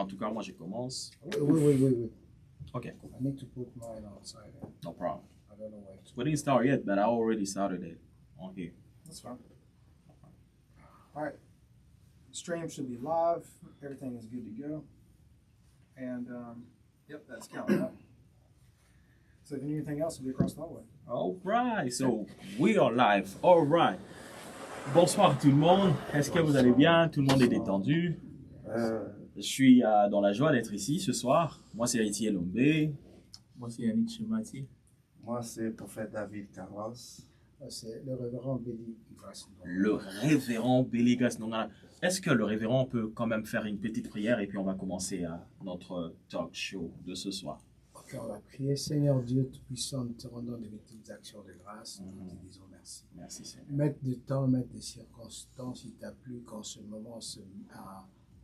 En tout cas, moi, je commence. Oui. Okay, I need to put mine outside. no problem. I don't know where to. We didn't start yet, but I already started it on here. That's fine. All right. Stream should be live. Everything is good to go. And, yep, that's counting up. So if you need anything else, it'll be across the hallway. All right, so we are live. All right. Bonsoir tout le monde. Est-ce que vous allez bien? Tout le monde est détendu. Je suis dans la joie d'être ici ce soir. Moi, c'est Héritier Lombé. Moi, c'est Yannick Chemati. Moi, c'est le prophète David Carlos. C'est le révérend Billy Grace. Le révérend Billy Grace. Est-ce que le révérend peut quand même faire une petite prière et puis on va commencer notre talk show de ce soir? Ok, on va prier. Seigneur Dieu Tout-Puissant, nous te rendons de multiples actions de grâce. Nous te disons merci. Merci Seigneur. Maître de temps, maître de circonstances, il t'a plu qu'en ce moment,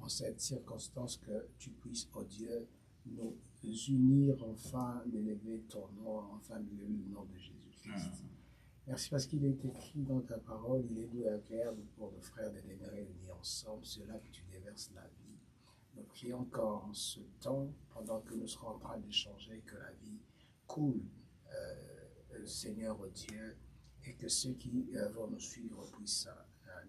en cette circonstance, que tu puisses, oh Dieu, nous unir enfin, d'élever ton nom, enfin d'élever le nom de Jésus-Christ. Merci parce qu'il est écrit dans ta parole, il est doux et agréable pour nos frères de demeurer unis ensemble, cela que tu déverses la vie. Nous prions encore en ce temps, pendant que nous serons en train d'échanger, que la vie coule, Seigneur oh Dieu, et que ceux qui vont nous suivre puissent,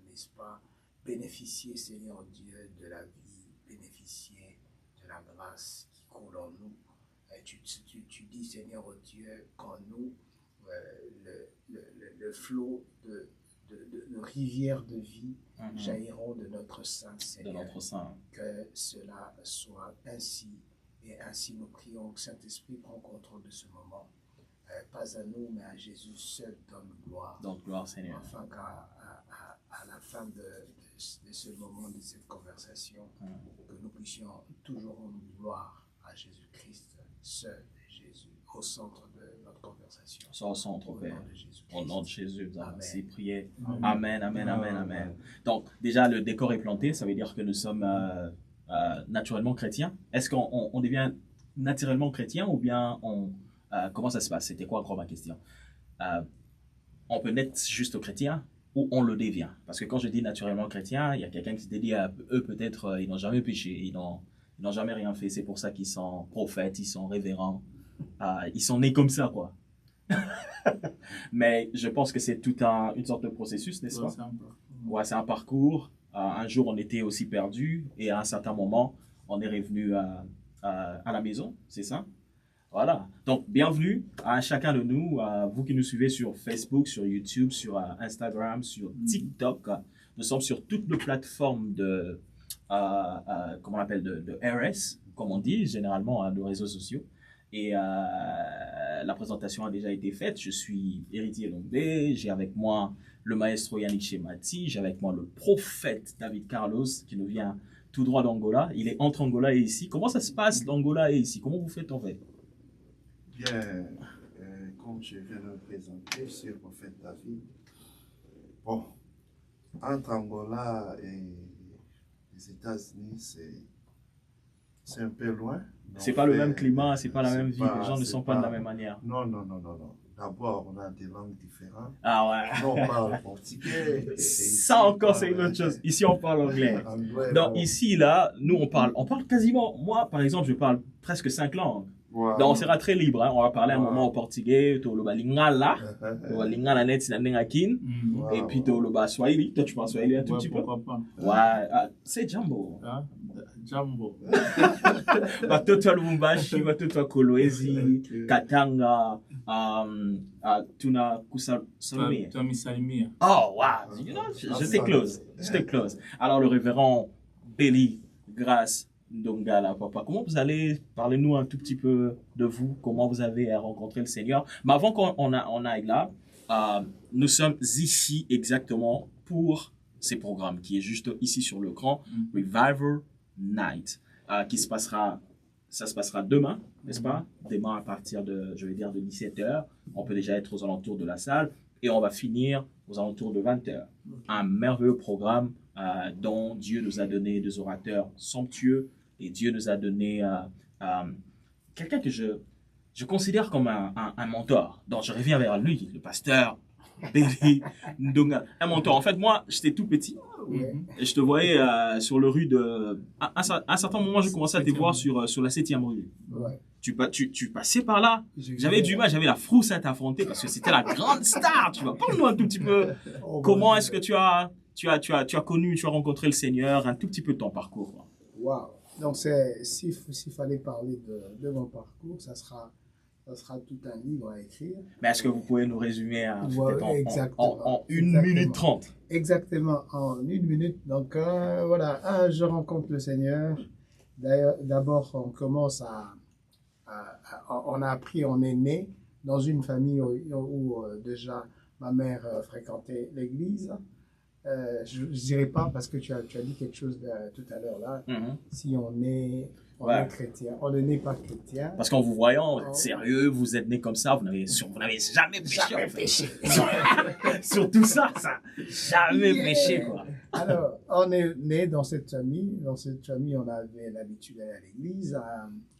n'est-ce pas, bénéficier, Seigneur Dieu, de la vie, bénéficier de la grâce qui coule en nous. Tu dis, Seigneur oh Dieu, qu'en nous, le flot de rivières de vie jailliront de notre sein, Seigneur. De notre sein. Que cela soit ainsi. Et ainsi nous prions que Saint-Esprit prend contrôle de ce moment. Pas à nous, mais à Jésus seul donne gloire. Donc, gloire Seigneur. Afin qu'à la fin de ce moment, de cette conversation, que nous puissions toujours rendre gloire à Jésus-Christ, seul Jésus, au centre de notre conversation. Au centre, Père. Au nom de Jésus, nous avons ainsi prié. Amen. Amen. Donc, déjà, le décor est planté, ça veut dire que nous sommes naturellement chrétiens. Est-ce qu'on devient naturellement chrétien ou bien comment ça se passe? C'était quoi encore ma question? On peut naître juste chrétien ou on le devient? Parce que quand je dis naturellement chrétien, il y a quelqu'un qui se dit eux peut-être ils n'ont jamais péché, ils n'ont jamais rien fait, c'est pour ça qu'ils sont prophètes, ils sont révérends, ils sont nés comme ça quoi. Mais je pense que c'est tout une sorte de processus, n'est-ce pas? Ouais, c'est un parcours. Un jour on était aussi perdus et à un certain moment on est revenu à la maison, c'est ça? Voilà, donc bienvenue à chacun de nous, vous qui nous suivez sur Facebook, sur YouTube, sur Instagram, sur TikTok. Nous sommes sur toutes les plateformes de RS, comme on dit généralement, de réseaux sociaux. Et la présentation a déjà été faite. Je suis Héritier Lombé, j'ai avec moi le maestro Yannick Chemati, j'ai avec moi le prophète David Carlos qui nous vient tout droit d'Angola. Il est entre Angola et ici. Comment ça se passe l'Angola et ici? Comment vous faites en fait? Bien, comme je viens de me présenter, je suis le prophète David. Bon, entre Angola et les États-Unis, c'est un peu loin. C'est pas le même climat, c'est pas la même vie, les gens ne sont pas de la même manière. Non. D'abord, on a des langues différentes. Ah ouais. Nous, on parle portugais. Ça encore, c'est une autre chose. Ici, on parle anglais. Donc ici, là, nous, on parle quasiment, moi, par exemple, je parle presque 5 langues. Wow. Donc, on sera très libre. Hein. On va parler un moment au portugais, au lingala, net, et puis au swahili. Toi, tu parles swahili un tout petit peu? Ouais, c'est Jambo. Jambo. Watoto wa Lubumbashi, watoto wa Kolwezi, Katanga, tuna kusalimia. Misalimia. Oh, wow. You know, j'étais close. Alors, le révérend Billy Grace Ndongala, papa, comment vous allez? Parlez-nous un tout petit peu de vous, comment vous avez rencontré le Seigneur. Mais avant qu'on aille là, nous sommes ici exactement pour ces programmes qui est juste ici sur l'écran, Revival Night, ça se passera demain, n'est-ce pas? Demain à partir de 17h, on peut déjà être aux alentours de la salle et on va finir aux alentours de 20h. Un merveilleux programme dont Dieu nous a donné des orateurs somptueux et Dieu nous a donné quelqu'un que je considère comme un mentor. Donc je reviens vers lui, le pasteur Belly Ndonga. Un mentor. En fait, moi, j'étais tout petit. Ouais. Et je te voyais sur le rue de... À un certain moment, j'ai commencé à te voir sur la 7e rue. Ouais. Tu passais par là. J'ai J'avais vu- du mal, j'avais la frousse à t'affronter parce que c'était la grande star. Tu vois, parle-nous un tout petit peu. Oh, Comment mon est-ce que Dieu. tu as connu, tu as rencontré le Seigneur, un tout petit peu de ton parcours. Quoi. Waouh. Donc, s'il fallait parler de mon parcours, ça sera tout un livre à écrire. Mais est-ce que vous pouvez nous résumer Ouais, peut-être exactement. en 1 Exactement. minute 30? Exactement, en 1 minute. Donc, voilà, je rencontre le Seigneur. D'ailleurs, d'abord, on commence on a appris, on est né dans une famille où, déjà ma mère fréquentait l'église. Je ne dirais pas parce que tu as dit quelque chose tout à l'heure là. Mhm. Si on est Ouais. chrétien, on ne naît pas chrétien. Parce qu'en vous voyant, sérieux, vous êtes né comme ça, vous n'avez jamais péché. Jamais en fait. péché. Sur tout ça, jamais péché, quoi. Alors, on est né dans cette famille. Dans cette famille, on avait l'habitude d'aller à l'église.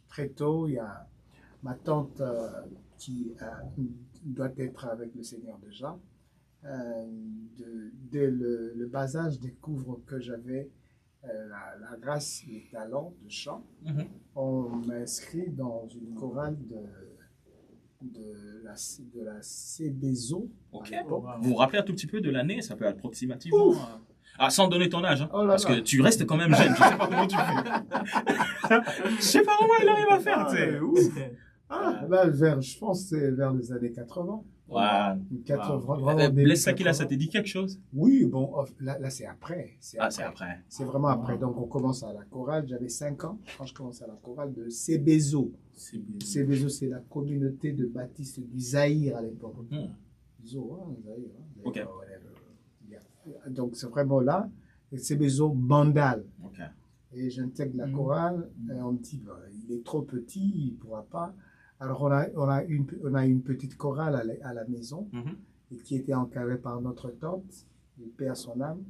Très tôt, il y a ma tante qui doit être avec le Seigneur déjà. Dès le bas âge, découvre que j'avais la grâce, les talents de chant. Mhm. On m'inscrit dans une chorale de la Cébezo. Ok. à l'époque. Vous vous rappelez un tout petit peu de l'année, ça peut être approximativement. Ah, sans donner ton âge, hein, Oh là parce là. que tu restes quand même jeune. Je sais pas comment tu fais. Je sais pas comment il arrive à faire, tu sais. Je pense que c'est vers les années 80. Ouais. 80, Wow. vraiment début Bless Sakila, 80. ça te dit quelque chose? Oui, bon, là c'est après. Ah, c'est après. C'est vraiment après. Donc on commence à la chorale. J'avais 5 ans quand je commençais à la chorale de Cébezo. C'est bien. Cébezo, c'est la communauté de baptistes du Zaïre à l'époque. Hmm. Zaïre, Zaïre. Ok. Donc c'est vraiment là. Et Cébezo Bandal. Ok. Et j'intègre la Mhm. chorale, et on me dit, bah, il est trop petit, il ne pourra pas. Alors on a une petite chorale à la maison, Mhm. et qui était encadrée par notre tante, le père son âme,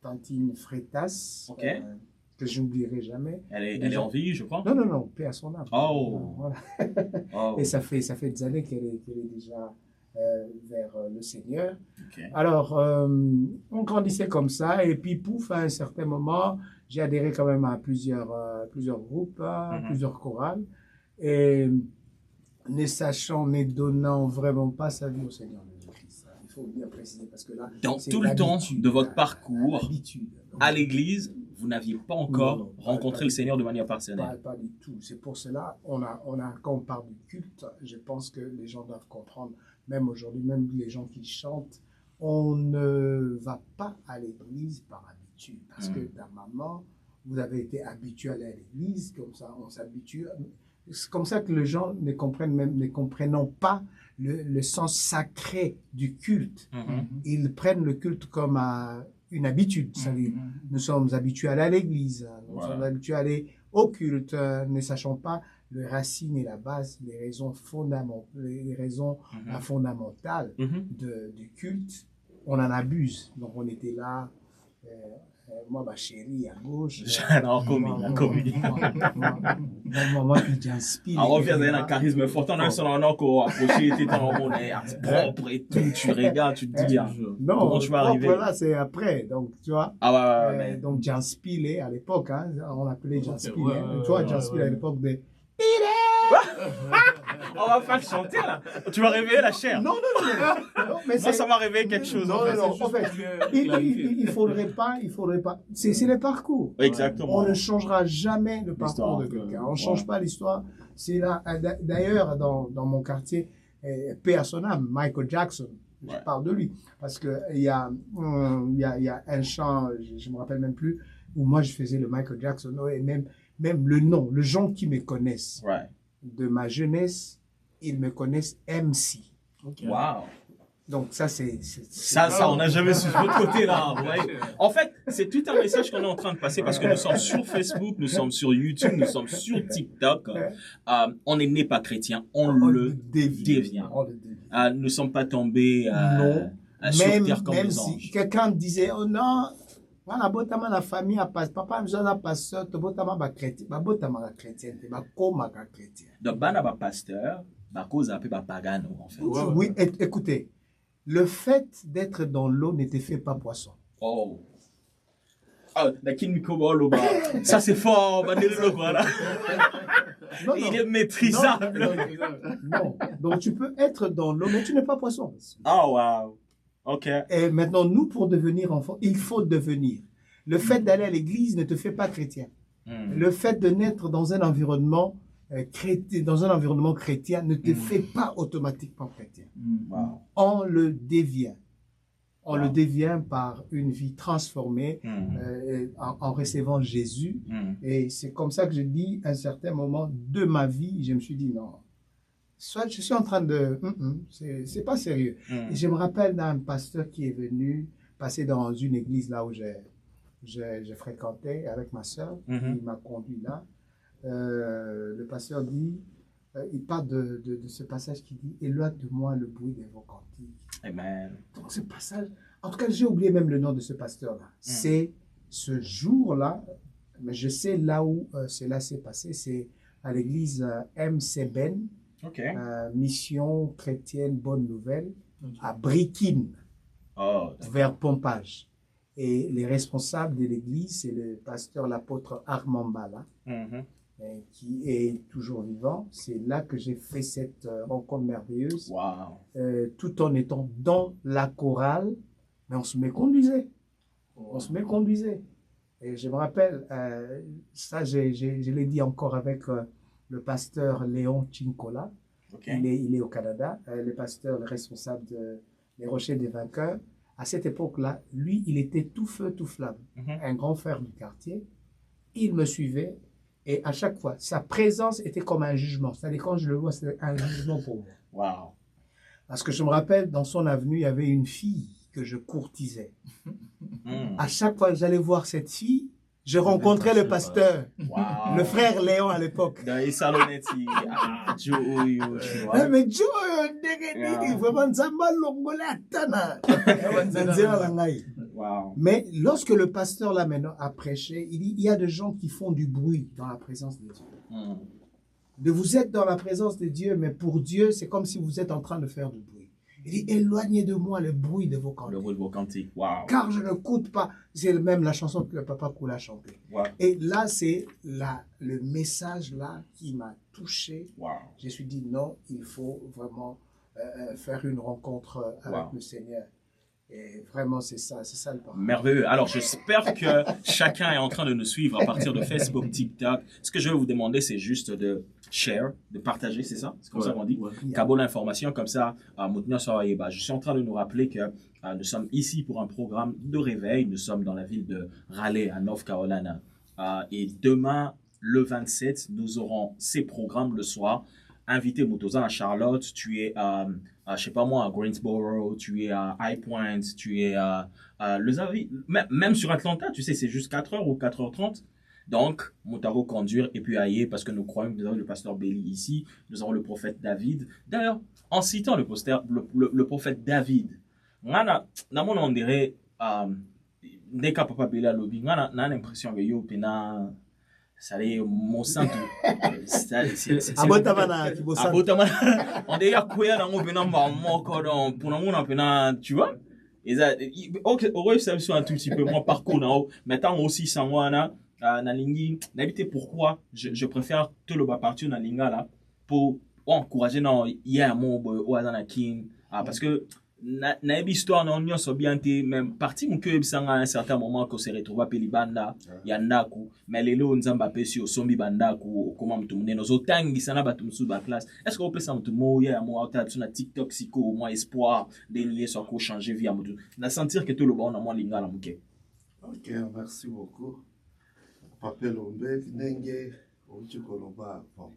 Tantine Freitas, Ok. que je n'oublierai jamais. Elle est Déjà- en vie, je crois. Non, non, non, paix à son âme. Oh. Voilà. Oh. Et ça fait des années qu'elle est déjà vers le Seigneur. Ok. Alors, on grandissait comme ça, et puis pouf, à un certain moment, j'ai adhéré quand même à plusieurs groupes, Mhm. plusieurs chorales, et ne sachant, ne donnant vraiment pas sa vie au Seigneur Jésus-Christ. Il faut bien préciser, parce que là, Dans c'est tout le temps l'habitude, de votre la- parcours, l'habitude. Donc, à l'église, vous n'aviez pas encore Non, non, rencontré pas- le Seigneur de manière personnelle. Pas du tout. C'est pour cela, quand on parle du culte, je pense que les gens doivent comprendre, même aujourd'hui, même les gens qui chantent, on ne va pas à l'église par habitude. Parce que ta maman, vous avez été habitué à aller à l'église, comme ça, on s'habitue. C'est comme ça que les gens ne comprenant pas le sens sacré du culte. Mhm. Ils prennent le culte comme une habitude. C'est-à-dire, nous sommes habitués à aller à l'église, nous Voilà. sommes habitués à aller au culte, ne sachant pas les racines et la base, les raisons Mhm. fondamentales Mhm. du culte. On en abuse. Donc on était là, moi, ma chérie, à gauche. Non, commis. Moi, qui t'inspire. On revient d'un charisme fort. On a un encore approché, t'es dans mon air propre et tout. Tu regardes, tu te dis, ah, Non, comment tu vas propre, arriver? là, c'est après. Donc, tu vois. Ah ouais, Donc, Jan Spilé, à l'époque, hein, on appelait Jan Spilé. Ouais, hein. ouais, Tu vois, ouais, Jan Spilé, à ouais. l'époque de... on va pas le chanter là. Tu vas réveiller la chair. Non, mais Moi, ça m'a réveillé quelque chose. en fait. Non, en fait, il faudrait pas. C'est le parcours. Exactement. On ne changera jamais le parcours L'histoire. de quelqu'un. On ne change pas l'histoire. C'est là. D'ailleurs, dans mon quartier, paix à son âme, Michael Jackson. Je Ouais. parle de lui. Parce qu'il y a un chant, je ne me rappelle même plus, où moi je faisais le Michael Jackson. Et même le nom, les gens qui me connaissent Ouais. de ma jeunesse, ils me connaissent MC. Wow. Donc ça, c'est Ça, on n'a jamais su de votre côté là. vous voyez. En fait, c'est tout un message qu'on est en train de passer parce que nous sommes sur Facebook, nous sommes sur YouTube, nous sommes sur TikTok. On n'est né pas chrétien, on le devient. On le devient. Nous ne sommes pas tombés Non. sur terre comme Même les si anges. quelqu'un disait, oh non, voilà, botama la famille a pas, papa nous a pasteur, botama ba chrétien, ba botama la chrétienne, ba koma ka chrétien. Donc, bana ba pasteur, ba cause un peu ba pagano en fait. Ouais. Oui, écoutez, Le fait d'être dans l'eau ne te fait pas poisson. Oh. Ah, ça c'est fort, voilà. Non, Il non. est maîtrisable. Non. Donc tu peux être dans l'eau, mais tu n'es pas poisson. Oh, wow. OK. Et maintenant, nous, pour devenir enfant, il faut devenir. Le fait d'aller à l'église ne te fait pas chrétien. Le fait de naître dans un environnement chrétien ne te fait pas automatiquement chrétien. Wow. On le devient. On Wow. le devient par une vie transformée en recevant Jésus. Et c'est comme ça que je dis, à un certain moment de ma vie, je me suis dit non. Soit je suis en train de... c'est pas sérieux. Et je me rappelle d'un pasteur qui est venu passer dans une église là où je fréquentais avec ma soeur. Il m'a conduit là. Le pasteur dit, il parle de ce passage qui dit « Éloigne de moi le bruit de vos cantiques ». Amen. Donc ce passage, en tout cas j'ai oublié même le nom de ce pasteur-là. C'est ce jour-là, mais je sais là où cela s'est passé, c'est à l'église MCBen, OK. Mission chrétienne Bonne Nouvelle, à Brikine, Oh, vers Pompage. Et les responsables de l'église, c'est le pasteur, l'apôtre Armand Bala, qui est toujours vivant. C'est là que j'ai fait cette rencontre merveilleuse, wow. tout en étant dans la chorale, mais on se méconduisait. On se méconduisait. Et je me rappelle, ça je l'ai dit encore avec le pasteur Léon Chinkola. Okay. Il est au Canada, le pasteur, le responsable des Rochers des Vainqueurs. À cette époque-là, lui, il était tout feu, tout flamme. Un grand frère du quartier. Il me suivait et à chaque fois, sa présence était comme un jugement. C'est-à-dire, quand je le vois, c'est un jugement pour moi. Wow. Parce que je me rappelle, dans son avenue, il y avait une fille que je courtisais. À chaque fois que j'allais voir cette fille, je rencontrais le pasteur, wow. le frère Léon à l'époque. Dans les Salonetti. Ah, Joe, tu vois. Mais Joe, vraiment, Wow. mais lorsque le pasteur là maintenant a prêché, il dit, il y a des gens qui font du bruit dans la présence de Dieu. De vous êtes dans la présence de Dieu, mais pour Dieu, c'est comme si vous êtes en train de faire du bruit. Il dit, éloignez de moi le bruit de vos cantiques. Le bruit de vos cantiques, wow. Car je n'écoute pas. C'est même la chanson que le papa Koula a chantée. Wow. Et là, c'est le message là qui m'a touché. Wow. Je me suis dit, non, il faut vraiment faire une rencontre avec le Seigneur. Et vraiment, c'est ça le parcours. Merveilleux. Alors, j'espère que chacun est en train de nous suivre à partir de Facebook, TikTok. Ce que je vais vous demander, c'est juste de share, de partager, c'est ça? C'est comme ça qu'on dit? Cabo l'information, comme ça, je suis en train de nous rappeler que nous sommes ici pour un programme de réveil. Nous sommes dans la ville de Raleigh, à North Carolina. Et demain, le 27, nous aurons ces programmes le soir. Invité Moutozan à Charlotte, tu es je sais pas moi, à Greensboro, tu es à High Point, tu es à même sur Atlanta, tu sais, c'est juste 4h ou 4h30. Donc, Moutaro conduire et puis ailleurs, parce que nous croyons que nous avons le pasteur Belly ici, nous avons le prophète David. D'ailleurs, en citant le prophète David, on dirait, dès que papa Belly a lobby, on a l'impression que yo pena ça est mon sang on dit ya quoi là on pena mon cordon pour nous on pena tu vois et ça aurait ça un tout petit peu mon parcours là maintenant aussi sans moi na lingi n'habiter pourquoi je préfère te le bas partir na linga là pour encourager non hier mon au azana king parce que na histoire non nyo so bien te même parti mon que à un certain moment qu'on se retrouve à Pelibanda yandaku mais lelo nzamba pesi osombi bandaku comment mtumune nozo tangi sana batumsu ba classe est-ce qu'on peut ça mtumo ya mo auta sur na TikTok siko moi espoir dénier sur quoi changer vie à mutu na sentir que tout le bon na moi linga la muke. OK, merci beaucoup. Papa Lombe nenge otu koloba bon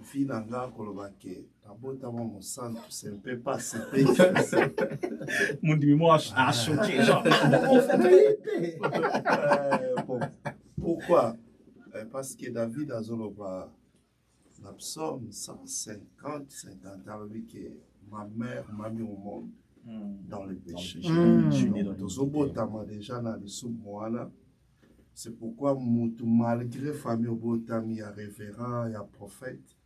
fille nanga koloba ke abota mon sang c'est un peu pas c'est mon dimanche a choqué genre bon, pourquoi parce que David a zoloba la psaume 150 avec que ma mère m'a mis au monde dans le péché. Je suis né dans le déjà dans le sous-moana. C'est pourquoi malgré famille au Botami, il y a révérend, il y a prophète,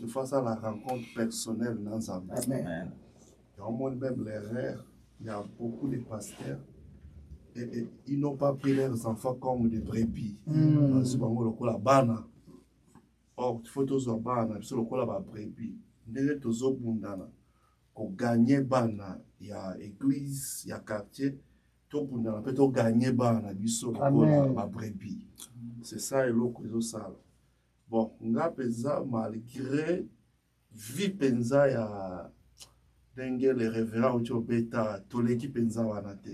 face à la rencontre personnelle dans un Amen. Dans le monde même, l'erreur, il y a beaucoup de pasteurs et ils n'ont pas pris leurs enfants comme des brebis. Parce que le bana. Or, il faut tous les bana, parce que le brebis. Ndenge tozo bundana. Ko gagner bana, il y a église, il y a quartier. To bundana, peut to gagner bana, biso la brebis. C'est ça et l'autre ça. Bon, nga peza malgré vie penza ya dengue les révérends ou tu beta tous l'équipe penza wana te.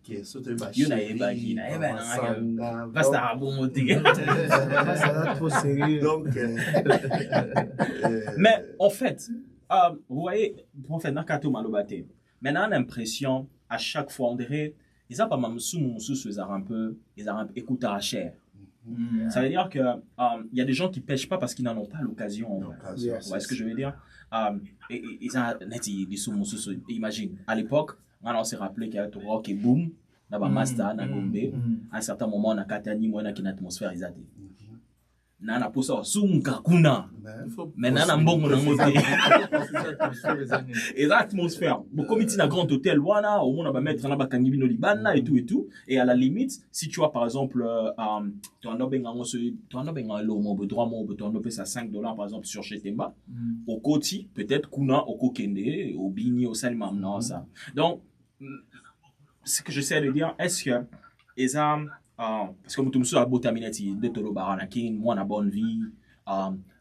Qui est sauté ba You na eba ki na eba na basta bon moti. Ça trop sérieux. Donc mais en fait, vous voyez, prophète Nakato Malobate. Maintenant, on a l'impression à chaque fois on dirait ils ont pas mal un peu écoute à chair. Ça veut dire que il y a des gens qui pêchent pas parce qu'ils n'en ont pas l'occasion. Vous voyez ce que je veux dire? Ils ont des sous imagine à l'époque on s'est rappelé qu'il y a tout rock et boom là-bas Masta na Gombe à un certain moment on a Katani moi qui une atmosphère isate nana posa sunga kuna mais nana mbongo na ngote et l'atmosphère bon comme il na grand hôtel wana au monde va mettre na bakangi bino libana et tout et à la limite si tu vois par exemple tu en as lo mo droit mo tu en as ça $5 par exemple sur chez Temba au Koti peut-être kuna au Kokende au Bini au Salma non ça donc ce que j'essaie de dire est-ce que eza parce que mutumsu a botaminati de tolo baranakin moi na bonne vie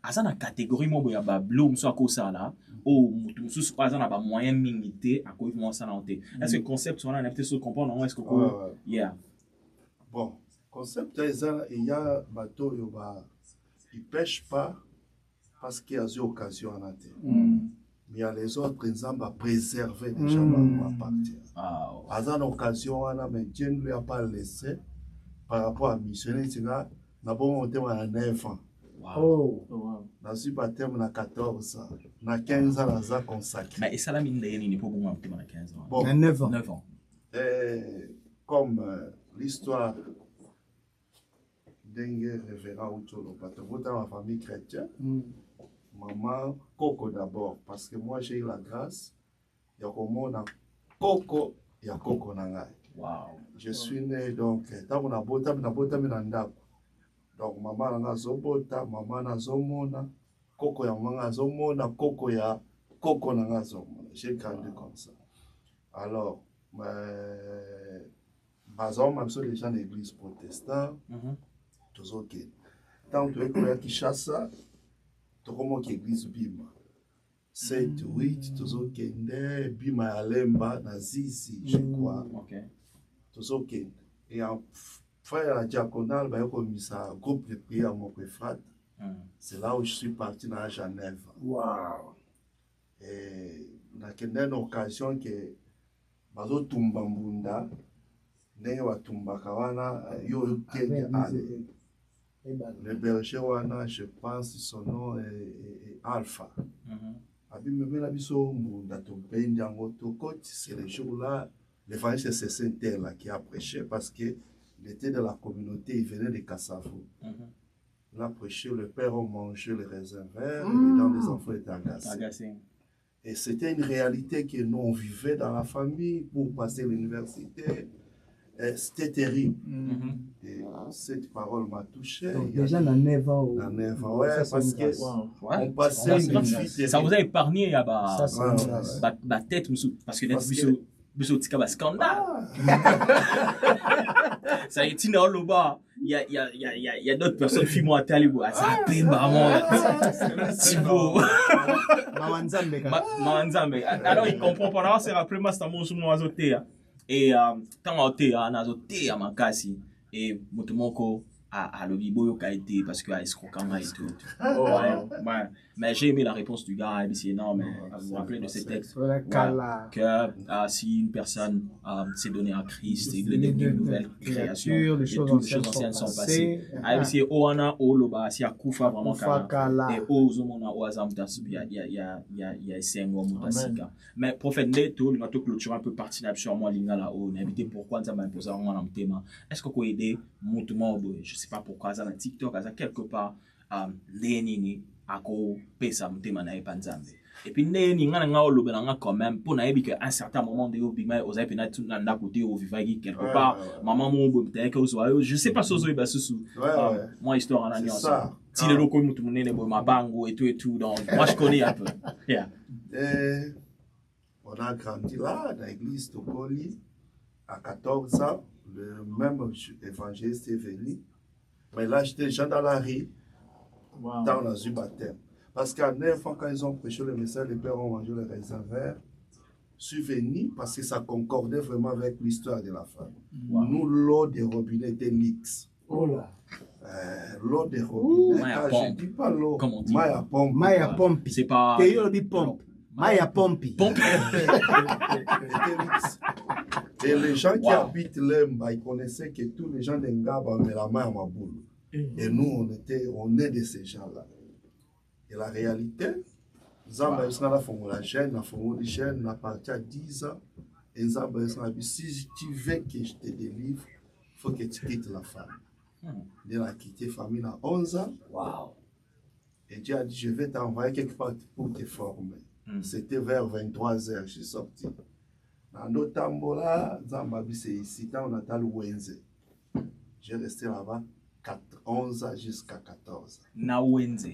azana catégorie mo boya ba blum so akosa là o mutumsu azana ba moyen mingité à quoi moi ça na honte est-ce que concept on a un petit se comprendre est-ce que yeah bon concept il y a bateau yo ba ils pêchent pas parce qu'il y a des occasions en été mais il y a les autres par exemple à préserver déjà ma partie azana occasion on mais Dieu ne lui a pas laissé par rapport à missionner, tu vois, n'a pas monté à 9 ans. Wow. N'a suis pas terme à 14 ans. N'a 15 ans, n'a consacré. Mais ça, la mine d'ailleurs, il n'est pas bon à 15 ans. Bon, 9 ans. 9 ans. Comme l'histoire d'un révérend ou tout, parce que dans ma famille chrétienne, maman, Coco d'abord, parce que moi j'ai eu la grâce, il y a comme on a Coco, il y a Coco Nangai. Wow. Je suis né donc tant na bota na ndako donc maman nga zobota maman na zomona koko ya manga zomona koko ya koko na nga zomona j'ai grandi comme ça alors bazom même sur les gens de l'église protestante toujours que tant que tu es Kinshasa tu comment qui église bima 7 8 toujours que bima ya lemba na zizi je crois OK. Et en frère la diaconale, il y a comme ça un groupe de prière à Mokwefrat. C'est là où je suis parti dans Genève. Wow. Et dans une occasion que bazo tumba mbunda, ndenge wa tumba kawana yo Kenya ale. Le berger wana, je pense son nom est Alpha. Abi memela biso mbunda to bendi yango to koti, c'est le jour là. L'évangile, c'est Saint-Terre là qui a prêché parce qu'il était de la communauté, il venait de Kassafou. Il a prêché, le père a mangé les raisins verts, et dans les enfants étaient agacés. Et c'était une réalité que nous on vivait dans la famille pour passer l'université. C'était terrible. Et cette parole m'a touché. Donc, déjà dans 9 ans. Dans 9 ans, ouais, parce que on passait une vie. Ça vous a épargné à la tête, parce que Biso tika ba scandale. Ça est tina loba. Il y a d'autres personnes filles moi talibo. Ça peine vraiment. C'est beau. Mamanzambe. Alors il comprend pas. C'est rappelé moi c'est mon sous mon azoté. Et tant azoté on azoté à makasi et motomoko à le bibo qui a été parce que à escroquant et tout. Ouais. Mais j'ai aimé la réponse du gars, c'est énorme. Vous vous rappelez de ces textes que si une personne s'est donnée à Christ et de une nouvelle création, et toutes les choses anciennes sont passées. Si Oana Oloba, si Akufa vraiment et Ozomona Oazamta, il y a Sengo Mutasika. Mais prophète Neto, il m'a tout clôturé un peu partinable sur moi, Lingala, on a invité pourquoi ça m'a imposé un thème. Est-ce que vous pouvez aider Moutouma, je ne sais pas pourquoi, ça dans TikTok, ça quelque part, Lénini. akopesa motema na ye mpa nzambe. Et puis ndeni nga nga olobela nga quand même pour na yebi que un certain moment de obima oza pe na tuna na côté au vivaki quelque part maman mon bo peut-être que je sais pas sozo ba susu moi histoire en alliance si le loko mutu munene bo mabango et tout donc moi je connais un peu. Yeah. On a grandi là dans l'église de Poli à 14 ans, le même évangéliste est venu, mais là j'étais déjà dans la rue dans le baptême. Parce qu'à 9 ans, quand ils ont prêché le message, les pères ont mangé le raisin vert. Je suis venu parce que ça concordait vraiment avec l'histoire de la femme. Nous, l'eau des robinets était l'X. Oh là. L'eau des robinets, je ne dis pas l'eau. Maya pompe. Maya pompe. C'est pas... pompe. Maya pompe. Et les gens qui habitent l'Emba, ils connaissaient que tous les gens d'Engaba mettent la main à ma boule. Et nous, on est de ces gens-là. Et la réalité, on a parti à 10 ans. Et si tu veux que je te délivre, il faut que tu quittes la femme. Il a quitté la famille à 11 ans. Wow. Et Dieu a dit, je vais t'envoyer quelque part pour te former. C'était vers 23 heures, je suis sorti. Dans notre tambola, Zambabi, c'est ici, on a tal Wenze. J'ai resté là-bas 11 ans jusqu'à 14 ans. Na Wenze.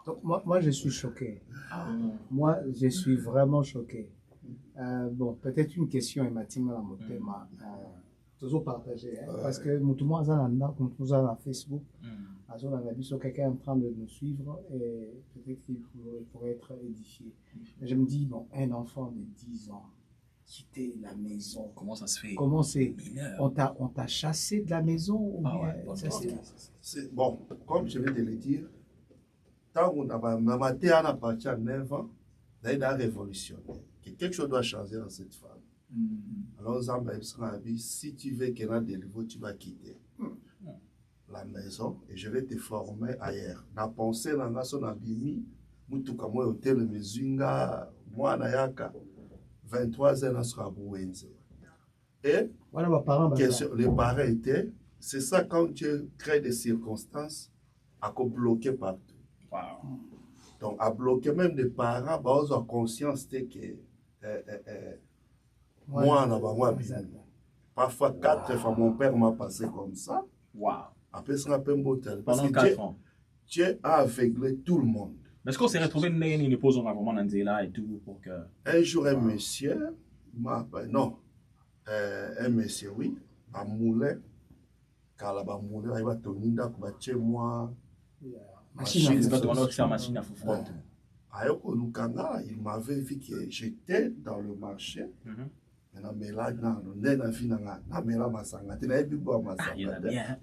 Donc moi, je suis choqué. Moi, je suis vraiment choqué. Bon, peut-être une question est matinale à mon thème. Toujours partagé. Parce que nous, tout le monde, nous avons Facebook. On a vu sur quelqu'un en train de nous suivre et peut-être qu'il pourrait être édifié. Mais je me dis, bon, un enfant de 10 ans, quitter la maison. Comment ça se fait? Comment c'est? On t'a chassé de la maison ou bien c'est bon, comme je vais te le dire, tant qu'on a maté à partir de 9 ans, il a révolutionné. Quelque chose doit changer dans cette femme. Alors, si tu veux qu'elle ait des niveaux, tu vas quitter la maison et je vais te former ailleurs. Na pensée, na son abimi, mutuka moi hôtel Mezinga, moi nayaka. 23 ans, on sera Wenze. Et voilà, les parents étaient, c'est ça quand Dieu crée des circonstances à bloquer partout. Wow. Donc, à bloquer même des parents, bah, ils ont conscience que moi, parfois 4 fois, mon père m'a passé comme ça. Wow. Après, ça m'a fait un beau tel. Parce Pendant que 4 ans. Dieu a aveuglé tout le monde. Est-ce qu'on s'est retrouvé une pause, on a vraiment là et tout pour que... Un jour, un monsieur, un monsieur, oui, à Moulin, car là-bas, Moulin, il va tourner chez moi. Machine à foufou. Il m'avait vu que j'étais dans le marché.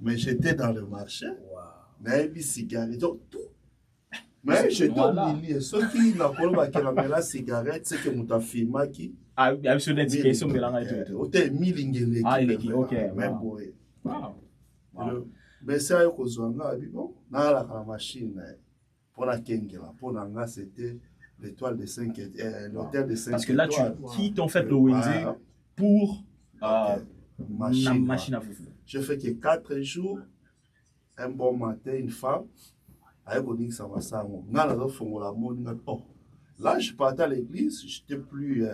Mais j'étais dans le marché. Tout. Mais j'étais au milieu. Ceux qui n'ont pas la cigarette, c'est que nous avons filmé qui. Ah, il y a une éducation mélange et tout. Ah, il est ok. Même boy. Mais c'est à cause de ça, bon, dans la machine, pour la Kengela, pour la c'était l'étoile de 5 étoiles, l'hôtel de 5 étoiles. Parce que là, tu quittes en fait le Wenze pour la machine à foufou. Je fais que 4 jours, un bon matin, une femme. Là, je partais à l'église, je n'étais plus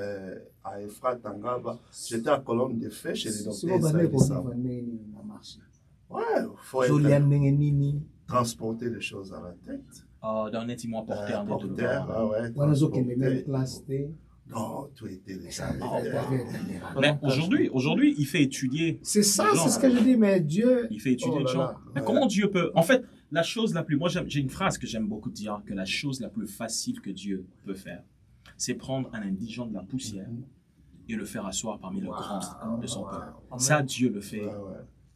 à Efrat Tangaba, j'étais à Colombe de Fès chez les docteurs. Ouais, il faut transporter les choses à la tête. D'un étiment porteur. Non, tout était déjà. Mais aujourd'hui, il fait étudier. C'est ça, c'est ce que je dis, mais Dieu. Il fait étudier les gens. Mais comment Dieu peut. En fait, la chose la plus. Moi, j'ai une phrase que j'aime beaucoup dire que la chose la plus facile que Dieu peut faire, c'est prendre un indigent de la poussière et le faire asseoir parmi le grand de son peuple. Ça, Dieu le fait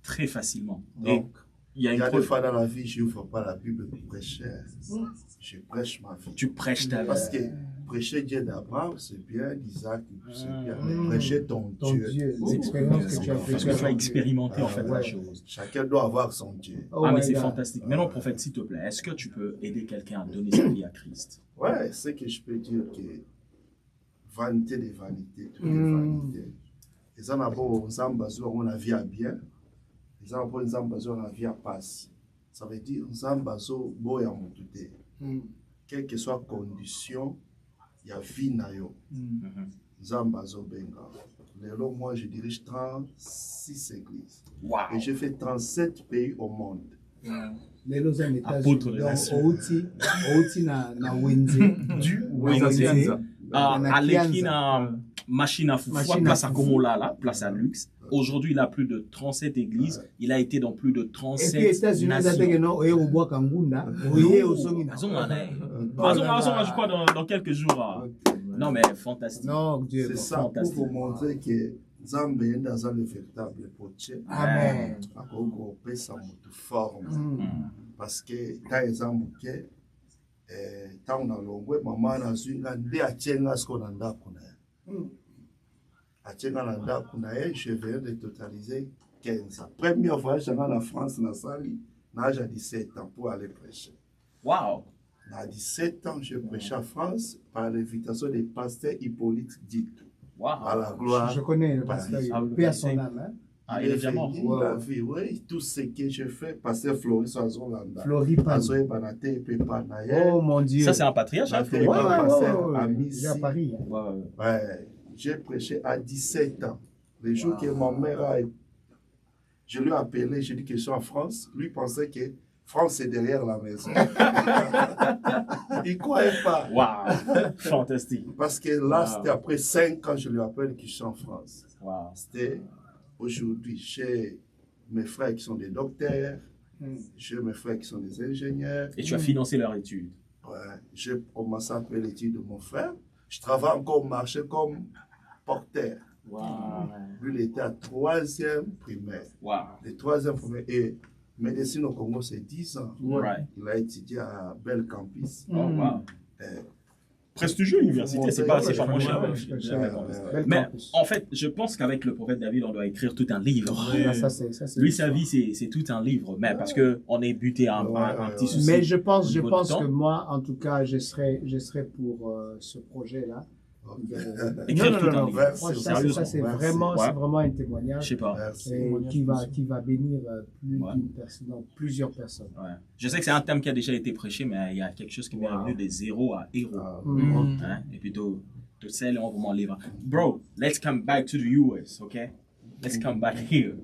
très facilement. Donc, il y a des fois dans la vie, je n'ouvre pas la Bible pour prêcher. Je prêche ma vie. Tu prêches ta vie. Parce que prêcher Dieu d'Abraham, c'est bien, d'Isaac, c'est bien. Mais prêcher ton Dieu. L'expérience que tu as fait. Parce que tu as expérimenté en fait la chose. Chacun doit avoir son Dieu. Ah, mais c'est fantastique. Maintenant, prophète, s'il te plaît, est-ce que tu peux aider quelqu'un à donner sa vie à Christ? Ouais, c'est que je peux dire que vanité des vanités, toutes les vanités. Et ça, on a vie à bien. Exemple, pour Nzamba zo la vie à passe. Ça veut dire Nzamba zo boya mutude. Quelle que soit condition, il y a vie na yo. Nzamba zo benga. Lelo, moi, je dirige 36 églises. Wow. Et j'ai fait 37 pays au monde. Lelo za Apôtre de États-Unis. nation. Outi na wenze. Wenze. Na Aleki Kianza. na machine à foufou, Machine à place à foufou. Komolala, place à Luxe. Aujourd'hui, il a plus de 37 églises. Il a été dans plus de Et puis 37 États-Unis za nations. teke no oye obwa kangunda, oye osongi na. Je crois, dans quelques jours. Non, mais fantastique. Non, Dieu. C'est ça, fantastique. pour vous montrer que Nzambe est dans le véritable potier. Amen. Akongo pesa mutu forme. Parce que ta exemple ke ntango nalongwe mama nazwi nga nde atie nga siko na ndako na ye. Atie nga na ndako na ye, je viens de totaliser 15 ans. Premier voyage nanga na France nasali na âge à 17 ans pour aller prêcher. Wow. À 17 ans, je prêchais en France par l'invitation des pasteurs Hippolyte Dito. Wow. À la gloire. Je connais le pasteur, paix à son âme. Hein? Ah, il est déjà mort. Il a vu, oui, tout ce que je fais, pasteur Floris Azolanda. Floripan. Azoé Banate et Pepanaye. Oh mon Dieu. Ça, c'est un patriarche, hein, Ouais, Florian? pasteur Amici. J'ai à Paris. Hein. Ouais. Ouais, j'ai prêché à 17 ans. Le jour que ma mère a... Je lui ai appelé, j'ai dit que je suis en France. Lui pensait que France est derrière la maison. Il ne croyait pas. Wow. Fantastique. Parce que là, c'était après 5 ans, je lui appelle que je suis en France. Wow. C'était aujourd'hui, j'ai mes frères qui sont des docteurs, j'ai mes frères qui sont des ingénieurs. Et tu as financé leur étude. Ouais, j'ai commencé à faire l'étude de mon frère. Je travaille encore au marché comme porteur. Wow. Lui, il était à 3e primaire. Wow. Le 3e primaire. Et médecine au Congo, c'est 10 ans. Right. Il a étudié à Bel Campus. Oh, wow. Euh, Prestigieux université, c'est pas Ouais, moins cher. Bel Mais campus. en fait, je pense qu'avec le prophète David, on doit écrire tout un livre. Là, ça, c'est Lui, sa vie, c'est tout un livre. Mais parce que on est buté à un petit souci. Mais je pense au niveau du temps. que moi, en tout cas, je serais pour ce projet-là. Écrire tout un non. livre. Moi, Sérieusement. ça c'est Merci. vraiment, Ouais. c'est vraiment un Je témoignage sais pas. merci. qui va bénir plus Ouais. d'une personne, non, plusieurs personnes. Ouais. Je sais que c'est un thème qui a déjà été prêché, mais il y a quelque chose qui m'est revenu de zéro à héros. Hein? Et puis, tout ça, on vraiment livre. Bro, let's come back to the US, okay? Let's come back here.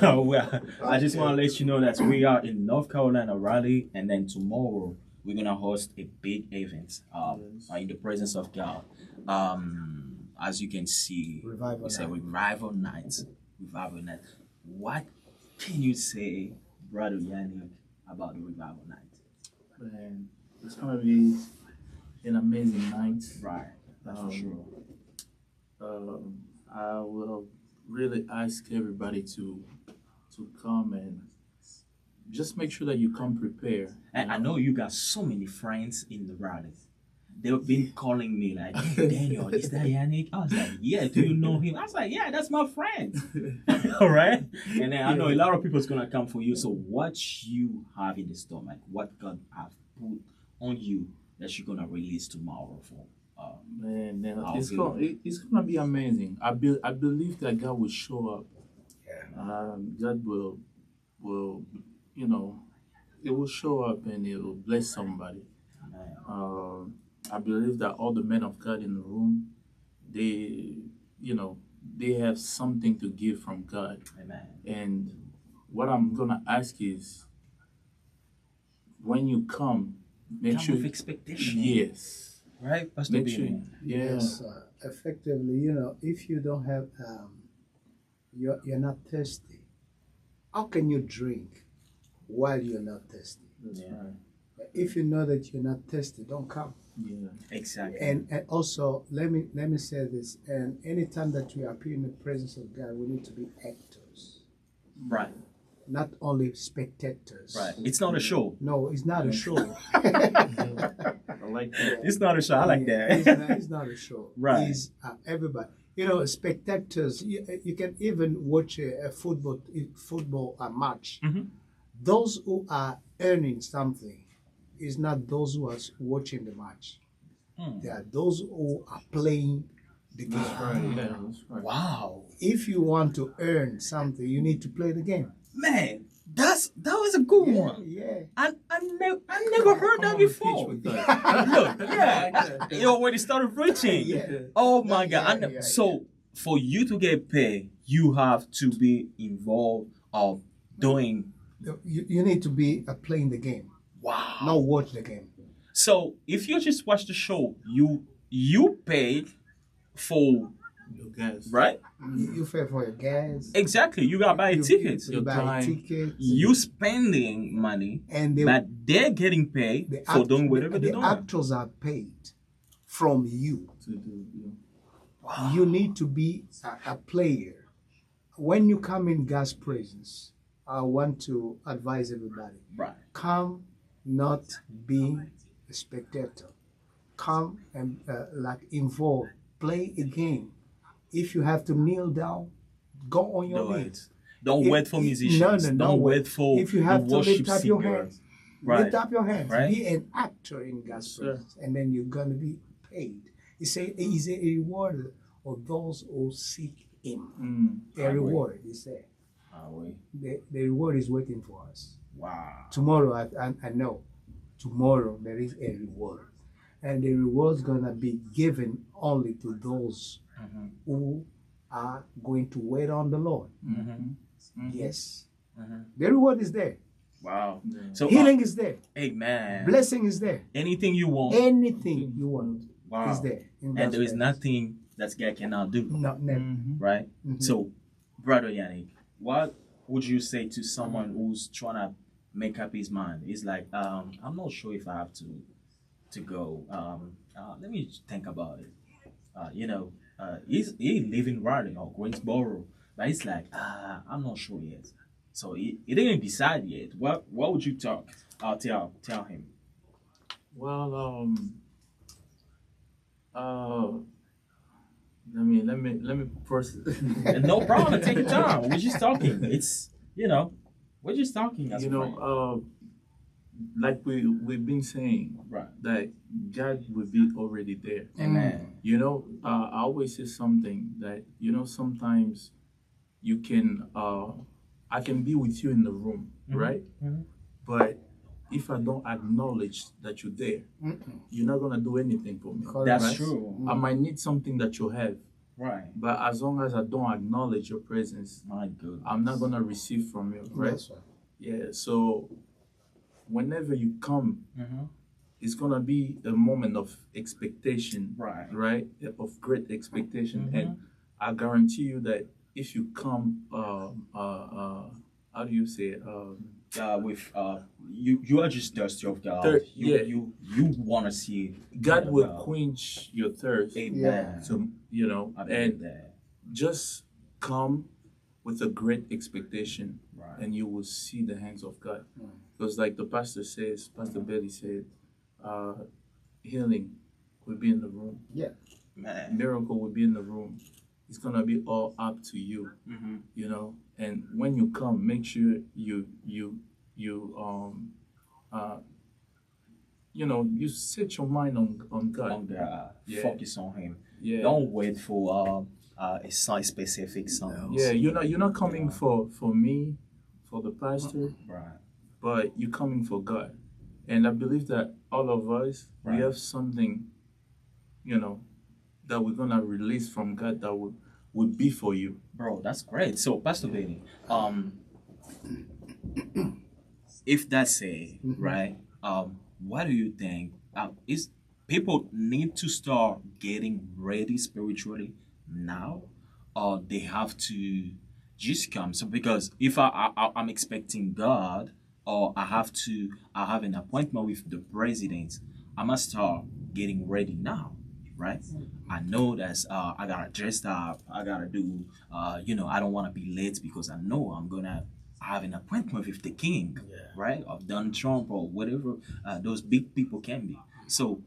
Well, I just want to let you know that we are in North Carolina, Raleigh, and then tomorrow we're going to host a big event in the presence of God. As you can see, Revival we say night. revival night. Revival night. What can you say, Brother Yannick, about the revival night? Man, it's gonna be an amazing night. Right, that's for sure. I will really ask everybody to come and just make sure that you come prepared. And I know you got so many friends in the rally. They've been calling me like, hey, Daniel, is that Yannick? I was like, yeah, do you know him? I was like, yeah, that's my friend. All right? And then I know a lot of people is going to come for you. So what you have in the store, like what God have put on you that you're going to release tomorrow for? Man, I'll it's do it's gonna be amazing. I believe that God will show up. God will it will show up and it will bless somebody. I believe that all the men of God in the room, they have something to give from God. Amen. And what I'm gonna ask is, when you come, make Come sure. with expectation. Yes. Right? Pastor Make B. sure. Yeah. Yes, effectively, if you don't have, you're not thirsty. How can you drink while you're not thirsty? That's Yeah. right. If you know that you're not thirsty, don't come. Yeah. Exactly. And also, let me say this. And anytime that we appear in the presence of God, we need to be actors, Right. not only spectators. Right. It's not a show. No, it's not a show. I like that. It's not a show. I like that. It's not a show. Right. It's everybody. Spectators. You can even watch a football match. Mhm. Those who are earning something is not those who are watching the match. They are those who are playing the game. Right. Yeah, that's right. Wow. If you want to earn something, you need to play the game. Man, that was a good one. Yeah. I never heard that before. Look, yeah, you already started preaching. Yeah. Oh my God! Yeah. So for you to get paid, you have to be involved of doing. You need to be playing the game, Wow. not watch the game. So if you just watch the show, you paid for You guys. right? You pay for your gas. Exactly. You gotta buy tickets. You Your buy time. tickets. You spending money, And but they're getting paid the for doing whatever the they're doing. actors are paid from you. To do, You need to be a player. When you come in God's presence, I want to advise everybody. Right. Come not being a spectator. Come and involve. Play a game. If you have to kneel down, go on your Do knees. it. Don't wait for musicians. No, Don't wait for if you have the to worship lift up your singer. hands, Right. lift up your hands. Right. Be an actor in God's Sure. presence, and then you're gonna be paid. He's a reward of those who seek Him. A Agree. reward is there. Ah, oui. The reward is waiting for us. Wow. Tomorrow, I know. Tomorrow there is a reward, and the reward's gonna be given only to those Mhm. who are going to wait on the Lord. Mm-hmm. Yes, Mhm. the reward is there. Wow. Yeah. So Healing is there. amen. Blessing is there. Anything you want. Anything you want Wow. is there. in And God's there is presence. nothing that God cannot do. No, never. Right? Mhm. So, Brother Yannick, what would you say to someone who's trying to make up his mind? He's like, I'm not sure if I have to go. Let me think about it. He live in Raleigh or Greensboro, but it's like, I'm not sure yet. So he didn't decide yet. What would you tell him? Well, let me first. And no problem, take your time. We're just talking. It's we're just talking as You a friend. know, like we've been saying, Right. that God will be already there. Amen. You know, I always say something that, sometimes you can, I can be with you in the room, right? Mhm. But if I don't acknowledge that you're there, you're not gonna do anything for me. Correct. That's right? true. I might need something that you have, Right. but as long as I don't acknowledge your presence, My goodness. I'm not gonna receive from you, right? That's right. Yeah. So whenever you come, Mm-hmm. it's gonna be a moment of expectation, Right. right? Of great expectation, Mhm. and I guarantee you that if you come, how do you say it? With you are just thirsty of God. Yeah. You want to see God will God. quench your thirst. Amen. Yeah. So I believe and that. just come with a great expectation, Right. and you will see the hands of God. Mm. Because like the pastor says, Pastor Betty said, healing will be in the room. Man. Miracle will be in the room. It's gonna be all up to you, Mm-hmm. And when you come, make sure you set your mind on God. On God. Yeah. Focus on Him. Yeah. Don't wait for a specific song. Yeah, you're not coming for me, for the pastor, Right. but you're coming for God. And I believe that all of us, Right. we have something, that we're gonna release from God that would be for you. Bro, that's great. So, Pastor Benny, if that's it, right? What do you think? Is people need to start getting ready spiritually now, or they have to just come? So, because if I'm expecting God, or I have an appointment with the president, I must start getting ready now. Right, I know that I gotta dress up. I gotta do. I don't want to be late because I know I'm gonna have an appointment with the king, right, of Donald Trump or whatever those big people can be. So,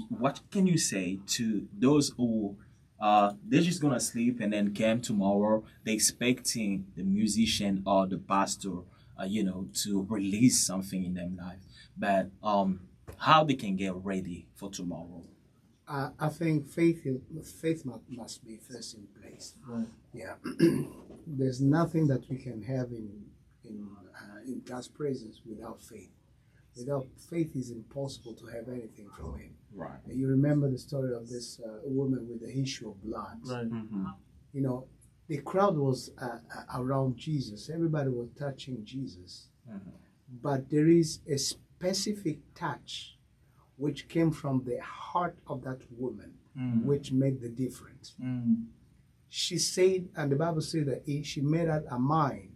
what can you say to those who they're just gonna sleep and then came tomorrow? They expecting the musician or the pastor, to release something in their life, but how they can get ready for tomorrow. I think faith must be first in place. Right. Yeah, there's nothing that we can have in God's presence without faith. Without faith, it's impossible to have anything from Him. Right. And you remember the story of this woman with the issue of blood. Right. Mm-hmm. You know, the crowd was around Jesus. Everybody was touching Jesus. Mm-hmm. But there is a specific touch which came from the heart of that woman, which made the difference. She said, and the Bible said that she made up her mind,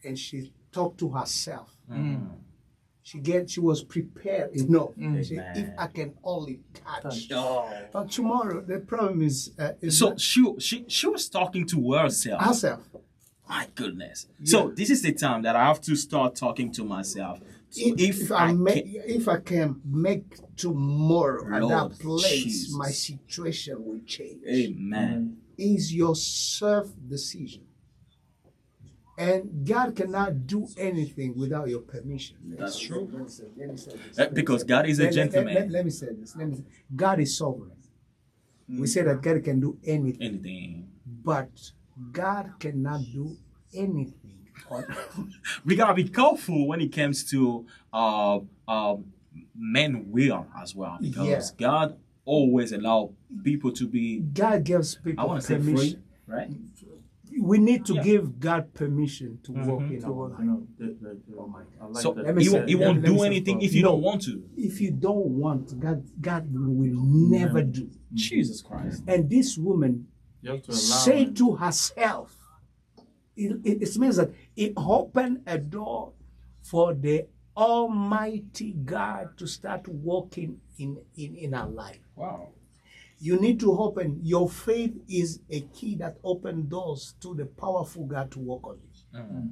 and she talked to herself. She was prepared enough. She said, if I can only touch. But tomorrow, the problem is So she was talking to herself. herself. My goodness. Yeah. So this is the time that I have to start talking to myself. If I can make tomorrow at Lord that place, Jesus. my situation will change. Amen. Is your self-decision. And God cannot do anything without your permission. That's true. Let me say this. Because God is a gentleman. Let me say this. God is sovereign. We say that God can do anything, Anything. but God cannot do anything. We gotta be careful when it comes to men will as well, because God always allow people to be. God gives people I want to say free, permission. right? We need to give God permission to walk in our life. Oh my God. So Let me he say- won't, he won't let me do say anything first. if you No. don't want to. If you don't want, God will never do. Jesus Christ. And this woman You have to allow said him. to herself, it means that it opened a door for the Almighty God to start walking in our life. Wow. You need to open. Your faith is a key that opens doors to the powerful God to work on you.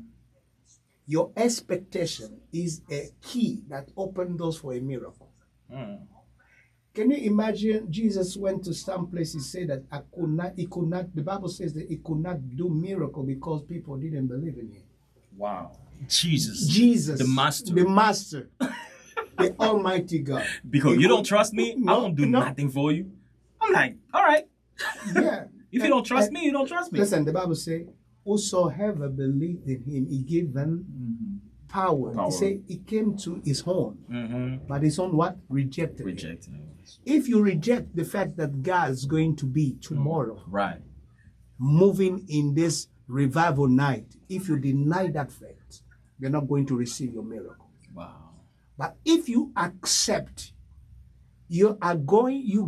Your expectation is a key that opens doors for a miracle. Can you imagine Jesus went to some place, he said that he could not, the Bible says that he could not do miracle because people didn't believe in him. Wow. Jesus. Jesus, The master. the Almighty God. Because He you don't could- trust me, I No, won't do no. nothing for you. I'm like, all right. Yeah. If you don't trust me, you don't trust me. Listen, the Bible says, whosoever believed in him, he gave them power. Power. He said he came to his own, but his own what? Rejected him. Rejecting. If you reject the fact that God is going to be tomorrow Right. moving in this revival night, if you deny that fact, you're not going to receive your miracle. Wow. But if you accept, you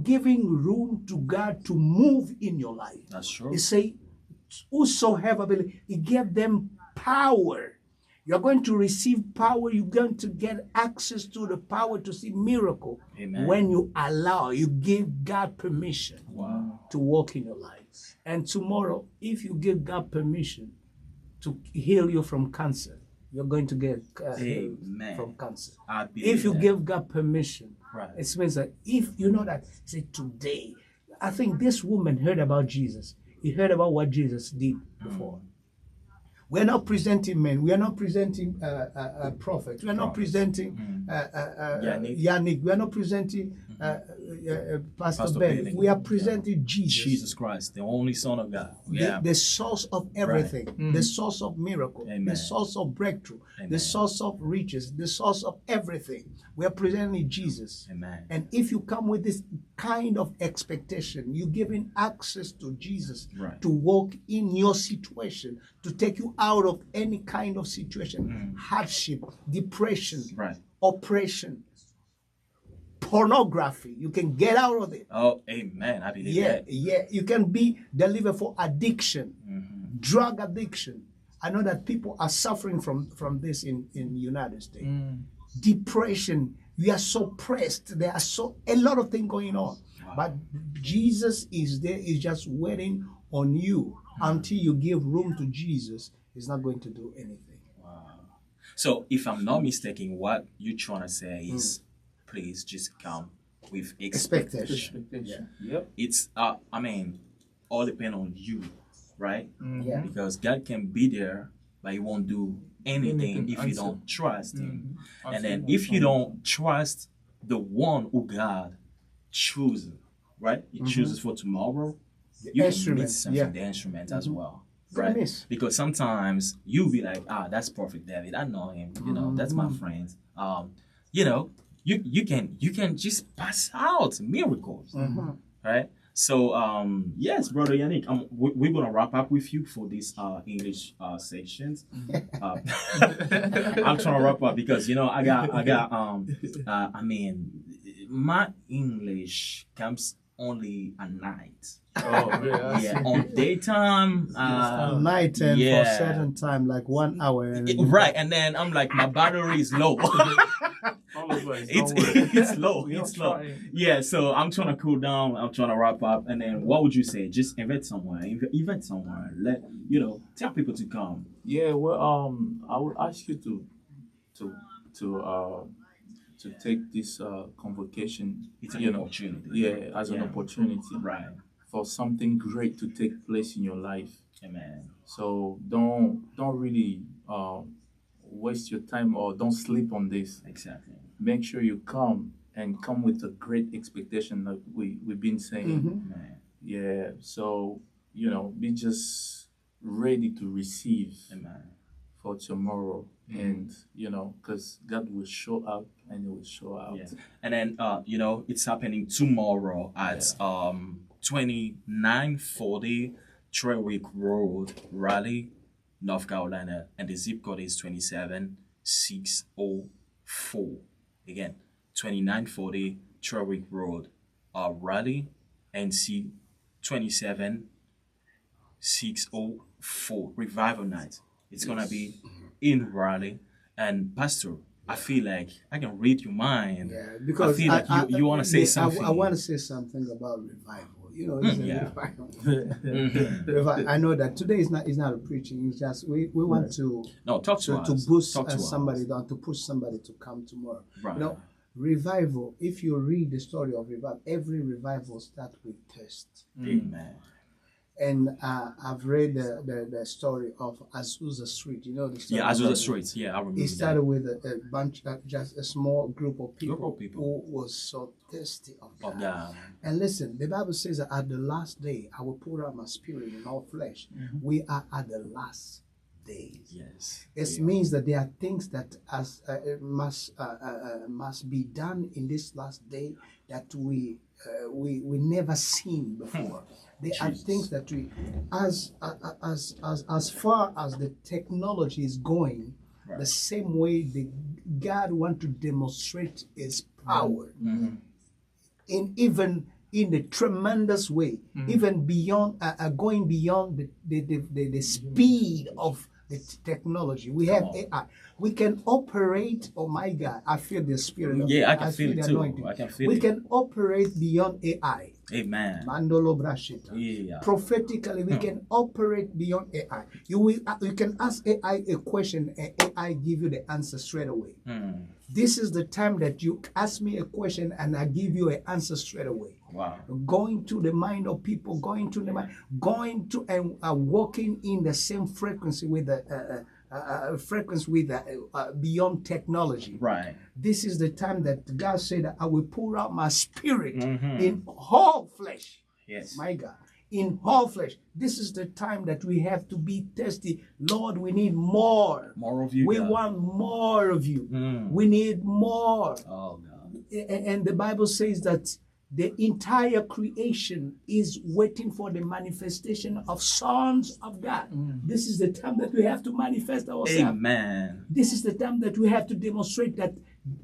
giving room to God to move in your life. That's true. He say, whosoever believe, he gave them power. You're going to receive power. You're going to get access to the power to see miracle. Amen. When you allow, you give God permission Wow. to walk in your life. And tomorrow, if you give God permission to heal you from cancer, you're going to get healed Amen. from cancer. I believe If you that. give God permission, Right. it means that if you know that, say today, I think this woman heard about Jesus. He heard about what Jesus did before. We're not presenting men. We are not presenting a prophet. We are not presenting Yannick. We are not presenting Pastor Ben. Benny. We are presenting Jesus. Jesus Christ, the only Son of God. Yeah. The source of everything, the source of miracle, Amen. the source of breakthrough, Amen. the source of riches, the source of everything. We are presenting Jesus. Amen. And if you come with this kind of expectation, you're giving access to Jesus Right. to walk in your situation, to take you out of any kind of situation, hardship, depression, Right. oppression, pornography. You can get out of it. Oh, amen. I believe Yeah, that. yeah. You can be delivered for addiction, drug addiction. I know that people are suffering from this in the United States. Depression. We are so pressed. There are a lot of things going on. But Jesus is there, is just waiting on you until you give room to Jesus. He's not going to do anything. So, if I'm not mistaken, what you're trying to say is, please just come with expectation. Expectation. Yep. It's, all depend on you, right? Yeah. Because God can be there, but He won't do anything Anything if you until- don't trust Him. And then Until- if you don't trust the one who God chooses, right? It chooses for tomorrow. The You can instrument, miss something, yeah. the instrument as well. Gonna Right? miss. Because sometimes you'll be like, that's Prophet David. I know him. You know, that's my friend. You know, you can just pass out miracles. Right? So yes, brother Yannick, we're gonna wrap up with you for this English sections. I'm trying to wrap up because I got I mean my English comes only at night. Oh, yeah. Yeah, on daytime, Night and yeah. for certain time, like 1 hour. And right, and then I'm like, my battery is low. All of us, it's don't worry. it's low. We are It's low. trying. Yeah, so I'm trying to cool down. I'm trying to wrap up, and then what would you say? Just invite somewhere. Invite somewhere. Let tell people to come. Yeah, well, I would ask you to take this convocation. It's an you know, opportunity. yeah, as an Yeah. opportunity Right. for something great to take place in your life. Amen. So don't really waste your time or don't sleep on this. Exactly. Make sure you come and come with a great expectation, like we've been saying. Amen. Yeah. So be just ready to receive Amen. for tomorrow, and because God will show up and He will show out. Yeah. And then it's happening tomorrow at 2940 Trailwick Road, Raleigh, North Carolina, and the zip code is 27604. Again, 2940 Trailwick Road, Raleigh, NC 27604. Revival night. It's gonna be in Raleigh. And Pastor, I feel like I can read your mind. Yeah, because I feel like you want to say something. I want to say something about revival. It's a yeah. revival. I know that today is not a preaching. It's just we want to No, talk to us. boost Talk to somebody us. down, to push somebody to come tomorrow. Right. Revival. If you read the story of revival, every revival starts with thirst. Amen. And I've read the story of Azusa Street. You know the story. Yeah, of Azusa that? Street. Yeah, I remember It started that. with a bunch, just a small group of people, Group of people. who was so thirsty of God. Of God. And listen, the Bible says that at the last day, I will pour out my spirit in all flesh. We are at the last days. Yes. It means that there are things that must be done in this last day that we never seen before. There are Jesus. things that we, as far as the technology is going, Right. the same way God want to demonstrate His power, even in a tremendous way, even beyond going beyond the speed of the technology. We have on. AI. We can operate. Oh my God! I feel the spirit. Yeah, I can feel the it too. anointing. I can feel We it. can operate beyond AI. Amen. Mandolo Brashita. Yeah. Prophetically, we can operate beyond AI. You can ask AI a question, and AI give you the answer straight away. This is the time that you ask me a question, and I give you an answer straight away. Wow. Going to the mind of people, going to and walking in the same frequency with the beyond technology. Right. This is the time that God said that I will pour out my spirit in all flesh. Yes. My God, in all flesh. This is the time that we have to be thirsty. Lord, we need more. More of you. We God. want more of you. Mm. We need more. Oh God. And the Bible says that the entire creation is waiting for the manifestation of sons of God. This is the time that we have to manifest ourselves. Amen. This is the time that we have to demonstrate that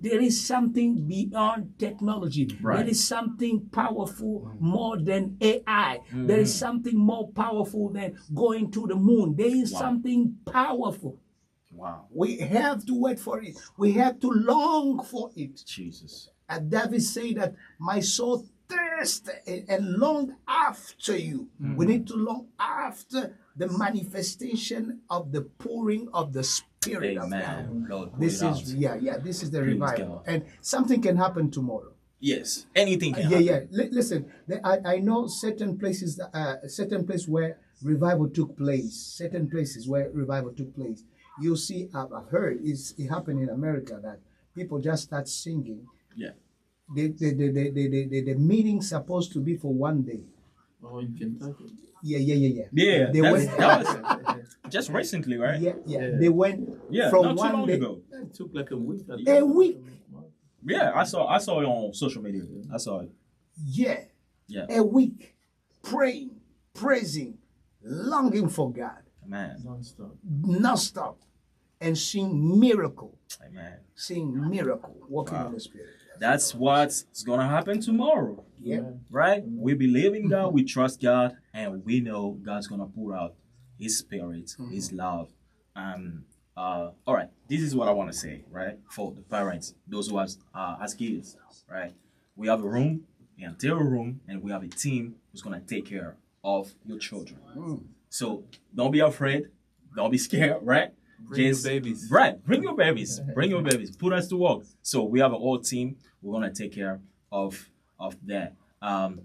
there is something beyond technology. Right. There is something powerful more than AI. There is something more powerful than going to the moon. There is something powerful. Wow. We have to wait for it. We have to long for it. Jesus. And David said that my soul thirsts and long after you. We need to long after the manifestation of the pouring of the Spirit of God. Amen. Lord, pour This it out. is this is the Praise revival, God. and something can happen tomorrow. Yes. Anything can Yeah, happen. yeah. Listen, I know certain places where revival took place. Certain places where revival took place. You see, I've heard it happened in America that people just start singing. Yeah. the meeting's supposed to be for one day. Oh, in Kentucky. Yeah. Yeah, They that was just recently, right? Yeah. They went Yeah, from not too one long day. ago. It took like a week. A week. Yeah, I saw it on social media. I saw it. Yeah. Yeah. A week. Praying, praising, longing for God. Amen. Non-stop. And seeing miracle. Amen. Seeing miracle. Walking in the Spirit. That's what's gonna happen tomorrow. Yeah. Right? We believe in God, we trust God, and we know God's gonna pour out His Spirit, His love. All right, this is what I want to say, right? For the parents, those who has kids, right? We have a room, an entire room, and we have a team who's gonna take care of your children. So don't be afraid, don't be scared, right? Bring your babies. Right, bring your babies. Bring your babies. Put us to work. So we have a whole team. We're gonna take care of that.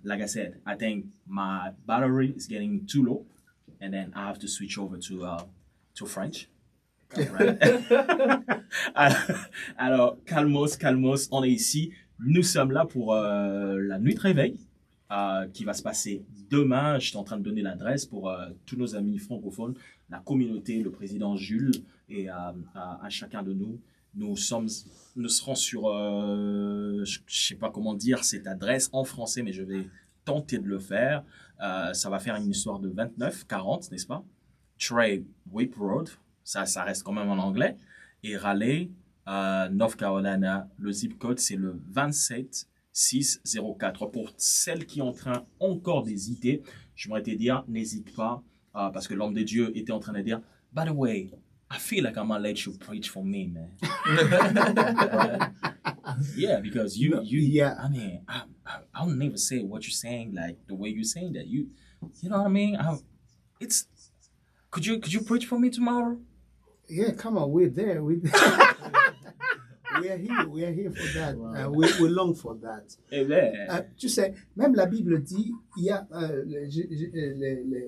Like I said, I think my battery is getting too low, and then I have to switch over to French. Right? Alors, calmos, on est ici. Nous sommes là pour la nuit de réveil qui va se passer demain. Je suis en train de donner l'adresse pour tous nos amis francophones, la communauté, le président Jules et à chacun de nous. Nous serons sur, je ne sais pas comment dire cette adresse en français, mais je vais tenter de le faire. Ça va faire une histoire de 29-40, n'est-ce pas? Trey Whip Road, ça reste quand même en anglais. Et Raleigh, North Carolina, le zip code c'est le 27604. Pour celles qui sont en train encore d'hésiter, je m'aurais été dire, n'hésite pas, parce que l'homme de Dieu était en train de dire, by the way, I feel like I'm gonna let you preach for me, man. Right? Yeah, because you Yeah. I mean, I'll never say what you're saying like the way you're saying that. You know what I mean? Could you preach for me tomorrow? Yeah, come on, we're there. We are here for that. Wow. We long for that. Amen. Tu sais, même la Bible dit, il y a,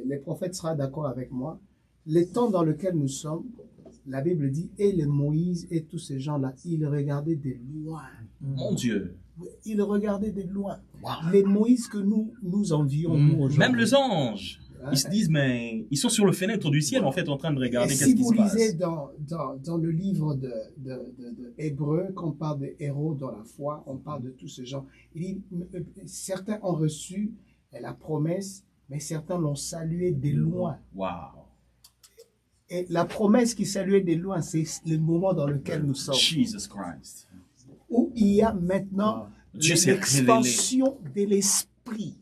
les prophètes seront d'accord avec moi, les temps dans lesquels nous sommes, la Bible dit, et les Moïse et tous ces gens-là, ils regardaient de loin. Mon Dieu. Ils regardaient de loin. Wow. Les Moïse que nous envions, nous, aujourd'hui. Même les anges. Ils se disent, mais ils sont sur le fenêtre du ciel, en fait, en train de regarder Et qu'est-ce si qui vous se passe. lisez dans le livre de Hébreux, quand on parle des héros dans la foi, on parle de tous ces gens. Il dit, certains ont reçu la promesse, mais certains l'ont salué de loin. Wow. Et la promesse qui saluait de loin, c'est le moment dans lequel nous sommes. Jesus Christ. Où il y a maintenant Dieu s'est l'expansion de l'esprit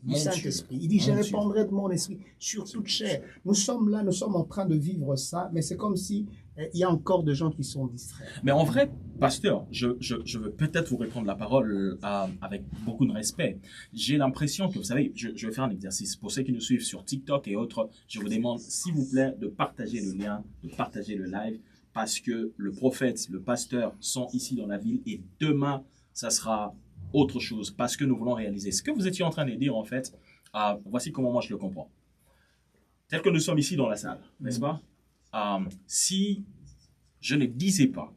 Mon du Saint-Esprit. Il dit, je Mon répandrai de mon esprit sur toute chair. Nous sommes là, nous sommes en train de vivre ça, mais c'est comme si il y a encore des gens qui sont distraits. Mais en vrai, pasteur, je veux peut-être vous répondre la parole avec beaucoup de respect. J'ai l'impression que, vous savez, je vais faire un exercice. Pour ceux qui nous suivent sur TikTok et autres, je vous demande, s'il vous plaît, de partager le lien, de partager le live, parce que le prophète, le pasteur sont ici dans la ville et demain, ça sera autre chose, parce que nous voulons réaliser. Ce que vous étiez en train de dire, en fait, voici comment moi je le comprends. Tel que nous sommes ici dans la salle, n'est-ce pas? Si je ne disais pas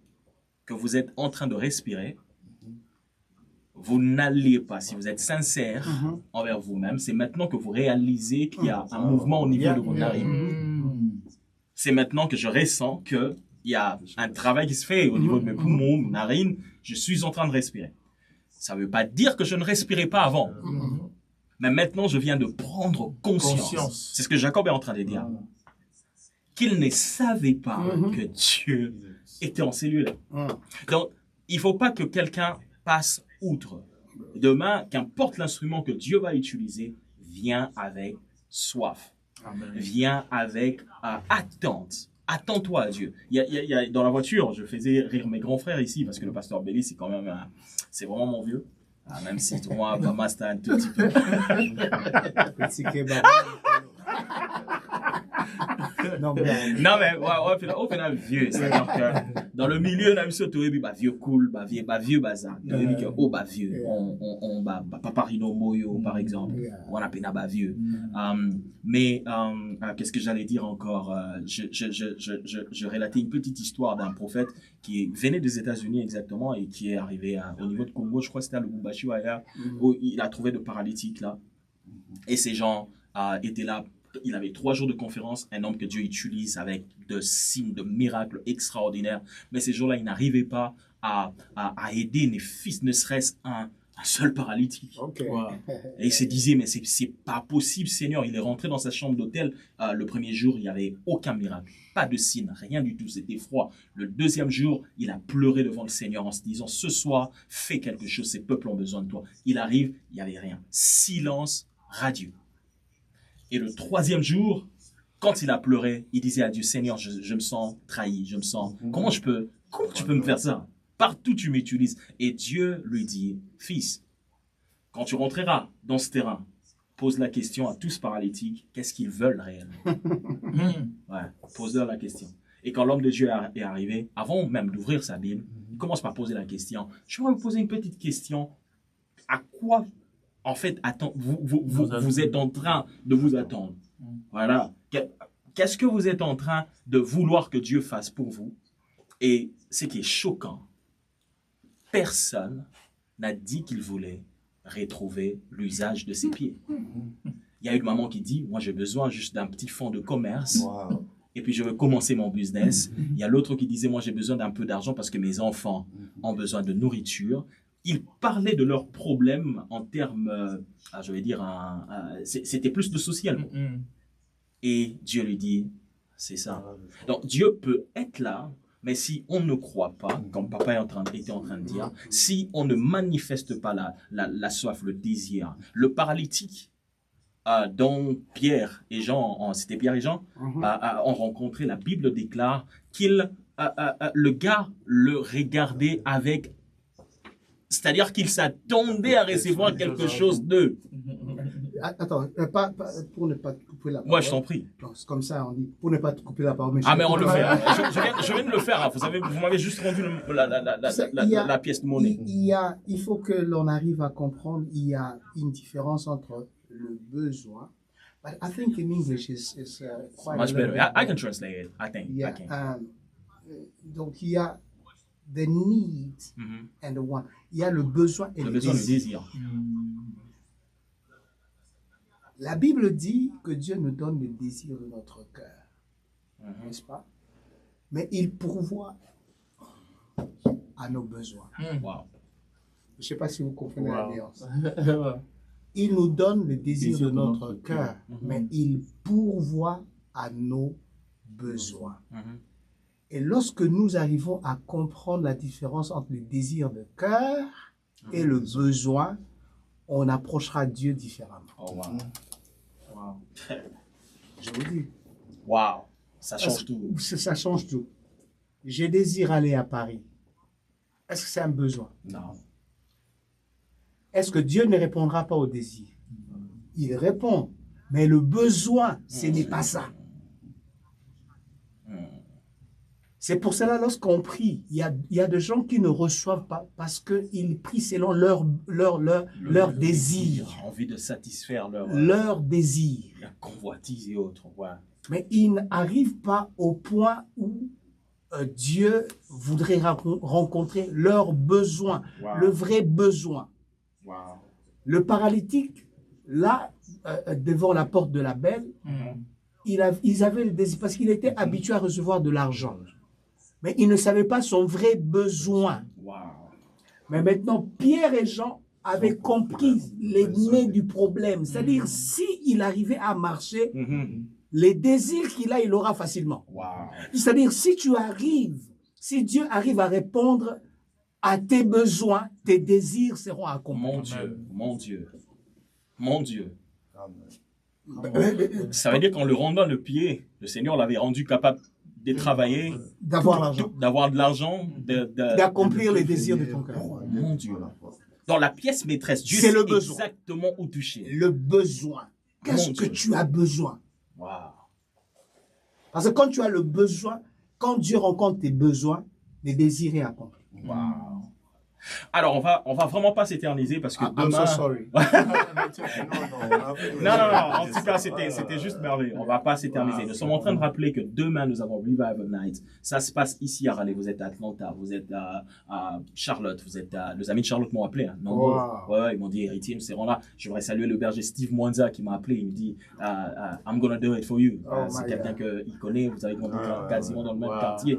que vous êtes en train de respirer, vous n'allez pas, si vous êtes sincère envers vous-même, c'est maintenant que vous réalisez qu'il y a un mouvement au niveau de vos narines. C'est maintenant que je ressens qu'il y a un travail qui se fait au niveau de mes poumons, mes narines, je suis en train de respirer. Ça ne veut pas dire que je ne respirais pas avant. Mais maintenant, je viens de prendre conscience. C'est ce que Jacob est en train de dire. Qu'il ne savait pas que Dieu était en cellule. Donc, il ne faut pas que quelqu'un passe outre. Demain, qu'importe l'instrument que Dieu va utiliser, viens avec soif. Amen. Viens avec attente. Attends-toi à Dieu. Il y a, dans la voiture, je faisais rire mes grands frères ici, parce que le pasteur Belly, c'est quand même, c'est vraiment mon vieux. Même si moi, Bama, c'était un tout petit peu. Petit kebab. Non, mais Non, mais au final, vieux. C'est-à-dire que dans le milieu, on a vu ça, tu as vieux cool, vieux bazar. Tu as vu que, vieux. On papa Rino Moyo, par exemple. On a peine à vieux. Mais, qu'est-ce que j'allais dire encore? Je relatais une petite histoire d'un prophète qui venait des États-Unis exactement et qui est arrivé au niveau de Congo, je crois que c'était à Lubumbashi ou ailleurs, où il a trouvé de paralytiques là. Et ces gens étaient là. Il avait 3 jours de conférence, un homme que Dieu utilise avec de signes, de miracles extraordinaires. Mais ces jours-là, il n'arrivait pas à aider ne serait-ce un seul paralytique. Ok. Wow. Et il se disait, mais c'est pas possible, Seigneur. Il est rentré dans sa chambre d'hôtel. Le premier jour, il n'y avait aucun miracle. Pas de signe, rien du tout. C'était froid. Le deuxième jour, il a pleuré devant le Seigneur en se disant, ce soir, fais quelque chose. Ces peuples ont besoin de toi. Il arrive, il n'y avait rien. Silence radieux. Et le troisième jour, quand il a pleuré, il disait à Dieu, Seigneur, je me sens trahi, je me sens... Comment tu peux me faire ça? Partout tu m'utilises. Et Dieu lui dit, fils, quand tu rentreras dans ce terrain, pose la question à tous paralytiques, qu'est-ce qu'ils veulent réellement? Ouais, pose-leur la question. Et quand l'homme de Dieu est arrivé, avant même d'ouvrir sa Bible, il commence par poser la question. Je vais vous poser une petite question. À quoi, en fait, vous êtes en train de vous attendre? Voilà. Qu'est-ce que vous êtes en train de vouloir que Dieu fasse pour vous? Et ce qui est choquant, personne n'a dit qu'il voulait retrouver l'usage de ses pieds. Il y a une maman qui dit, moi j'ai besoin juste d'un petit fonds de commerce. Wow. Et puis je veux commencer mon business. Il y a l'autre qui disait, moi j'ai besoin d'un peu d'argent parce que mes enfants ont besoin de nourriture. Ils parlaient de leurs problèmes en termes, je vais dire, c'était plus de social. Et Dieu lui dit, c'est ça. Donc Dieu peut être là, mais si on ne croit pas, comme papa était en train de dire, si on ne manifeste pas la soif, le désir, le paralytique, dont Pierre et Jean, c'était Pierre et Jean, ont rencontré, la Bible déclare le gars le regardait avec, c'est-à-dire qu'il s'attendait à recevoir quelque chose d'eux. Attends, pour ne pas te couper la parole. Moi, je t'en prie. Non, c'est comme ça, on dit, pour ne pas te couper la parole. Mais on le fait. Je viens de le faire. Vous m'avez juste rendu la pièce de monnaie. Il faut que l'on arrive à comprendre, il y a une différence entre le besoin. But I think in English is quite Much better. I can translate it. I think. Yeah, I can. Donc, il y a the need and the want. Il y a le besoin et le désir. La Bible dit que Dieu nous donne le désir de notre cœur, n'est-ce pas? Mais il pourvoit à nos besoins. Wow. Je ne sais pas si vous comprenez la nuance. Wow. Il nous donne le désir de notre cœur, mais il pourvoit à nos besoins. Et lorsque nous arrivons à comprendre la différence entre le désir de cœur et le besoin, on approchera Dieu différemment. Oh, wow. Wow. Je vous dis. Wow. Ça change tout. Ça change tout. Je désire aller à Paris. Est-ce que c'est un besoin? Non. Est-ce que Dieu ne répondra pas au désir? Il répond. Mais le besoin, ce n'est pas ça. C'est pour cela, lorsqu'on prie, il y a des gens qui ne reçoivent pas parce qu'ils prient selon leur désir. Envie de satisfaire leur désir. La convoitise et autres. Ouais. Mais ils n'arrivent pas au point où Dieu voudrait rencontrer leurs besoins, le vrai besoin. Wow. Le paralytique, là, devant la porte de la belle, ils avaient le désir parce qu'il était habitué à recevoir de l'argent. Mais il ne savait pas son vrai besoin. Wow. Mais maintenant, Pierre et Jean avaient compris les nez du problème. C'est-à-dire, s'il arrivait à marcher, les désirs qu'il a, il aura facilement. Wow. C'est-à-dire, si Dieu arrive à répondre à tes besoins, tes désirs seront accomplis. Mon Dieu. Ça veut dire qu'en le rendant le pied, le Seigneur l'avait rendu capable de travailler, d'avoir de l'argent, d'accomplir les désirs de ton cœur. Mon Dieu. Dans la pièce maîtresse, Dieu sait exactement où toucher. Le besoin. Qu'est-ce que tu as besoin? Wow. Parce que quand tu as le besoin, quand Dieu rencontre tes besoins, les désirs est accompli. Wow. Alors, on va vraiment pas s'éterniser parce que I'm demain... so sorry. Non, en tout cas, c'était juste merveilleux. On va pas s'éterniser. Nous sommes en train de rappeler que demain, nous avons Revival Night. Ça se passe ici à Raleigh. Vous êtes à Atlanta, vous êtes à Charlotte, vous êtes à... Les amis de Charlotte m'ont appelé. Hein, Wow. ouais, ils m'ont dit, Héritier, nous serons là. Je voudrais saluer le berger Steve Mwanza qui m'a appelé. Il me dit, I'm gonna do it for you. C'est quelqu'un qu'il connaît. Vous avez grandi quasiment dans le même quartier.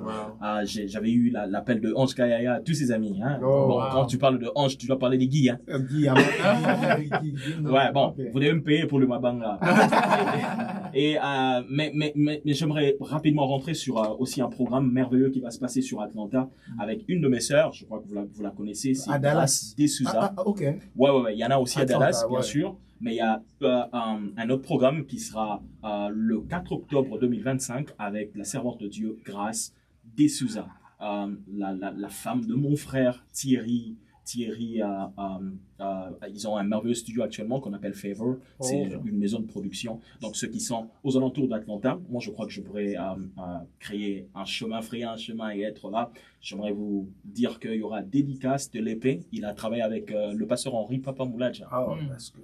J'avais eu l'appel de Ange Kayaya, tous ses amis. Hein. Quand tu parles de Ange, tu dois parler des Guy. Hein. Guy, ouais, bon, okay. Vous devez me payer pour le Mabang là. Et, mais j'aimerais rapidement rentrer sur aussi un programme merveilleux qui va se passer sur Atlanta avec une de mes sœurs, je crois que vous la connaissez, c'est Dallas D'Souza. Ok. Ouais, il y en a aussi Atlanta, à Dallas, bien sûr. Mais il y a un autre programme qui sera le 4 octobre 2025 avec la servante de Dieu, Grâce D'Souza. La femme de mon frère Thierry, ils ont un merveilleux studio actuellement qu'on appelle Favor. C'est une maison de production. Donc, ceux qui sont aux alentours d'Atlanta, moi, je crois que je pourrais créer frayer un chemin et être là. J'aimerais vous dire qu'il y aura dédicace de l'épée. Il a travaillé avec le pasteur Henri Papa Moulaja. Parce que...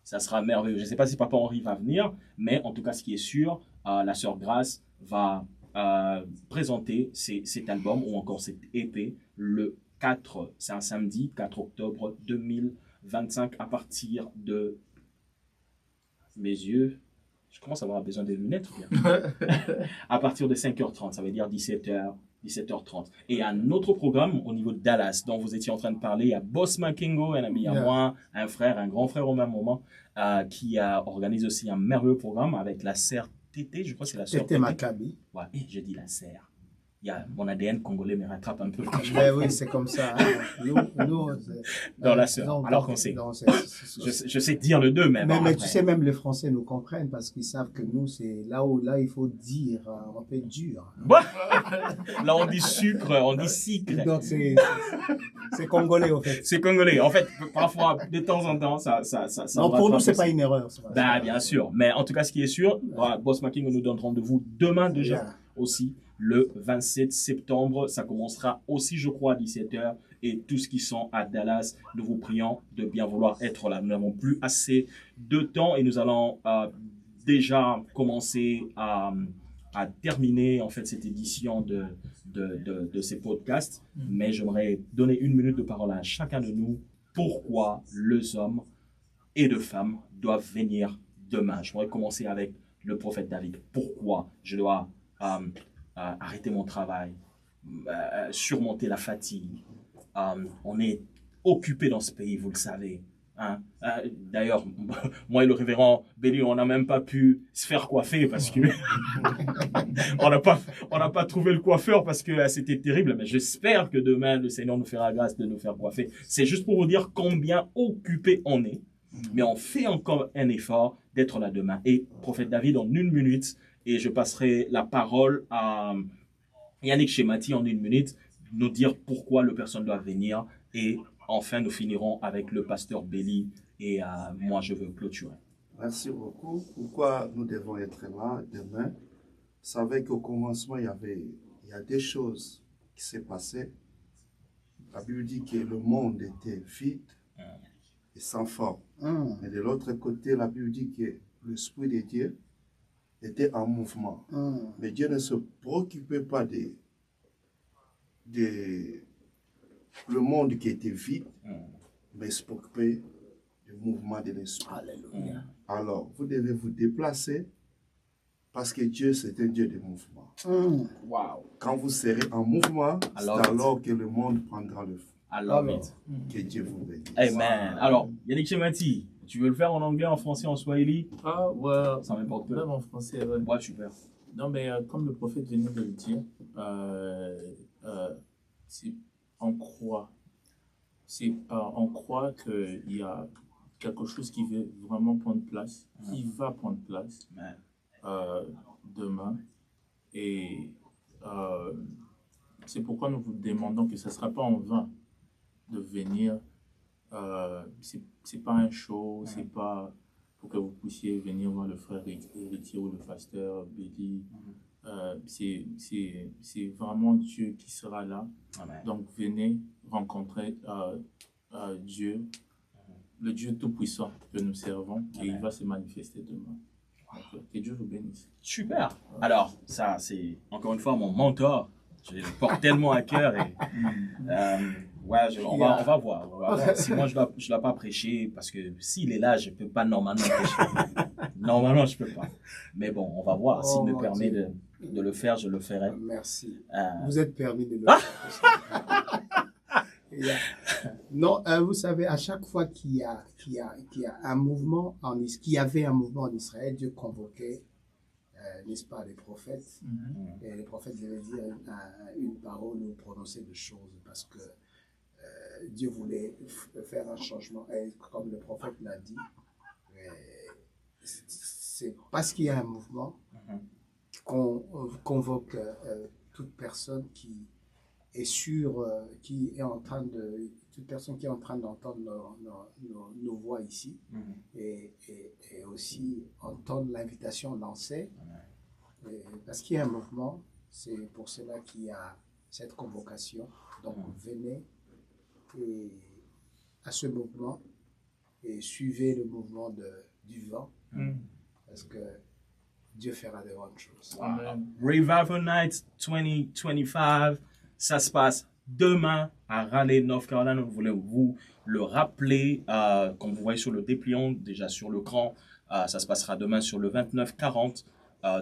Ça sera merveilleux. Je ne sais pas si Papa Henri va venir, mais en tout cas, ce qui est sûr, la sœur Grâce va présenter cet album ou encore cette épée le 4, c'est un samedi, 4 octobre 2025 à partir de mes yeux. Je commence à avoir besoin des lunettes. À partir de 5h30, ça veut dire 17h30. Et un autre programme au niveau de Dallas dont vous étiez en train de parler, il y a Boss Makingo, un ami à moi, un grand frère au même moment, qui organise aussi un merveilleux programme avec la sœur Tété, je crois que c'est la sœur Tété Maccabi. Ouais, et je dis la sœur. Mon ADN congolais me rattrape un peu. Ben oui, c'est comme ça. Hein. Nous, dans la sœur, alors qu'on sait. Je sais dire le deux même. Mais tu sais, même les Français nous comprennent parce qu'ils savent que nous, c'est là il faut dire un peu dur. Là, on dit sucre, on dit sucre. Donc, c'est congolais, en fait. C'est congolais. En fait, parfois, de temps en temps, ça non, pour nous, c'est pas une erreur. Ben, bien sûr. Mais en tout cas, ce qui est sûr, Boss Making nous donne rendez-vous demain déjà aussi. Le 27 septembre, ça commencera aussi, je crois, à 17h. Et tous ceux qui sont à Dallas, nous vous prions de bien vouloir être là. Nous n'avons plus assez de temps et nous allons déjà commencer à terminer en fait cette édition de ces podcasts. Mais j'aimerais donner une minute de parole à chacun de nous. Pourquoi les hommes et les femmes doivent venir demain? J'aimerais commencer avec le prophète David. Pourquoi je dois arrêter mon travail, surmonter la fatigue. On est occupé dans ce pays, vous le savez. Hein? D'ailleurs, moi et le révérend Béli, on n'a même pas pu se faire coiffer parce que on n'a pas trouvé le coiffeur parce que c'était terrible. Mais j'espère que demain, le Seigneur nous fera grâce de nous faire coiffer. C'est juste pour vous dire combien occupé on est. Mais on fait encore un effort d'être là demain. Et prophète David, en une minute, et je passerai la parole à Yannick Chemati en une minute, nous dire pourquoi le personne doit venir. Et enfin, nous finirons avec le pasteur Béli. Et moi, je veux clôturer. Merci beaucoup. Pourquoi nous devons être là demain? Vous savez qu'au commencement, il y a des choses qui s'est passées. La Bible dit que le monde était vide et sans forme. Mais de l'autre côté, la Bible dit que l'Esprit de Dieu était en mouvement. Mais Dieu ne se préoccupait pas de le monde qui était vide, mais il se préoccupait du mouvement de l'Esprit. Alléluia. Alors, vous devez vous déplacer parce que Dieu, c'est un Dieu de mouvement. Wow. Quand vous serez en mouvement, c'est alors que le monde prendra le feu. Alors, que Dieu vous bénisse. Amen. Alors, Yannick Chemati, tu veux le faire en anglais, en français, en swahili? Ouais. Ça m'importe peu. Même en français, ouais. Ouais, super. Non, mais comme le prophète venait de le dire, on croit qu'il y a quelque chose qui veut vraiment prendre place, qui va prendre place demain. Et c'est pourquoi nous vous demandons que ce ne sera pas en vain de venir. C'est pas un show, c'est pas pour que vous puissiez venir voir le frère héritier ou le pasteur Béli. c'est vraiment Dieu qui sera là. Amen. Donc, venez rencontrer Dieu, le Dieu Tout-Puissant que nous servons, et il va se manifester demain. Donc, que Dieu vous bénisse. Super. Alors, ça, c'est encore une fois mon mentor. Je le porte tellement à cœur. Et, on va voir. On va voir. Si moi, je dois pas prêcher, parce que s'il est là, je peux pas normalement prêcher. Normalement, je peux pas. Mais bon, on va voir. S'il me permet de le faire, je le ferai. Merci. Vous êtes permis de le faire. Non, vous savez, à chaque fois qu'il y a un mouvement qu'il y avait un mouvement en Israël, Dieu convoquait, n'est-ce pas, les prophètes. Et les prophètes devaient dire une parole ou prononcer des choses parce que Dieu voulait faire un changement. Et comme le prophète l'a dit, c'est parce qu'il y a un mouvement qu'on convoque toute personne qui est sûre, toute personne qui est en train d'entendre nos voix ici et aussi entendre l'invitation lancée. Parce qu'il y a un mouvement, c'est pour cela qu'il y a cette convocation. Donc venez à ce mouvement et suivez le mouvement du vent parce que Dieu fera de bonnes choses. Wow. Revival Night 2025, ça se passe demain à Raleigh, North Carolina. Nous voulons vous le rappeler, comme vous voyez sur le dépliant, déjà sur l'écran, ça se passera demain sur le 2940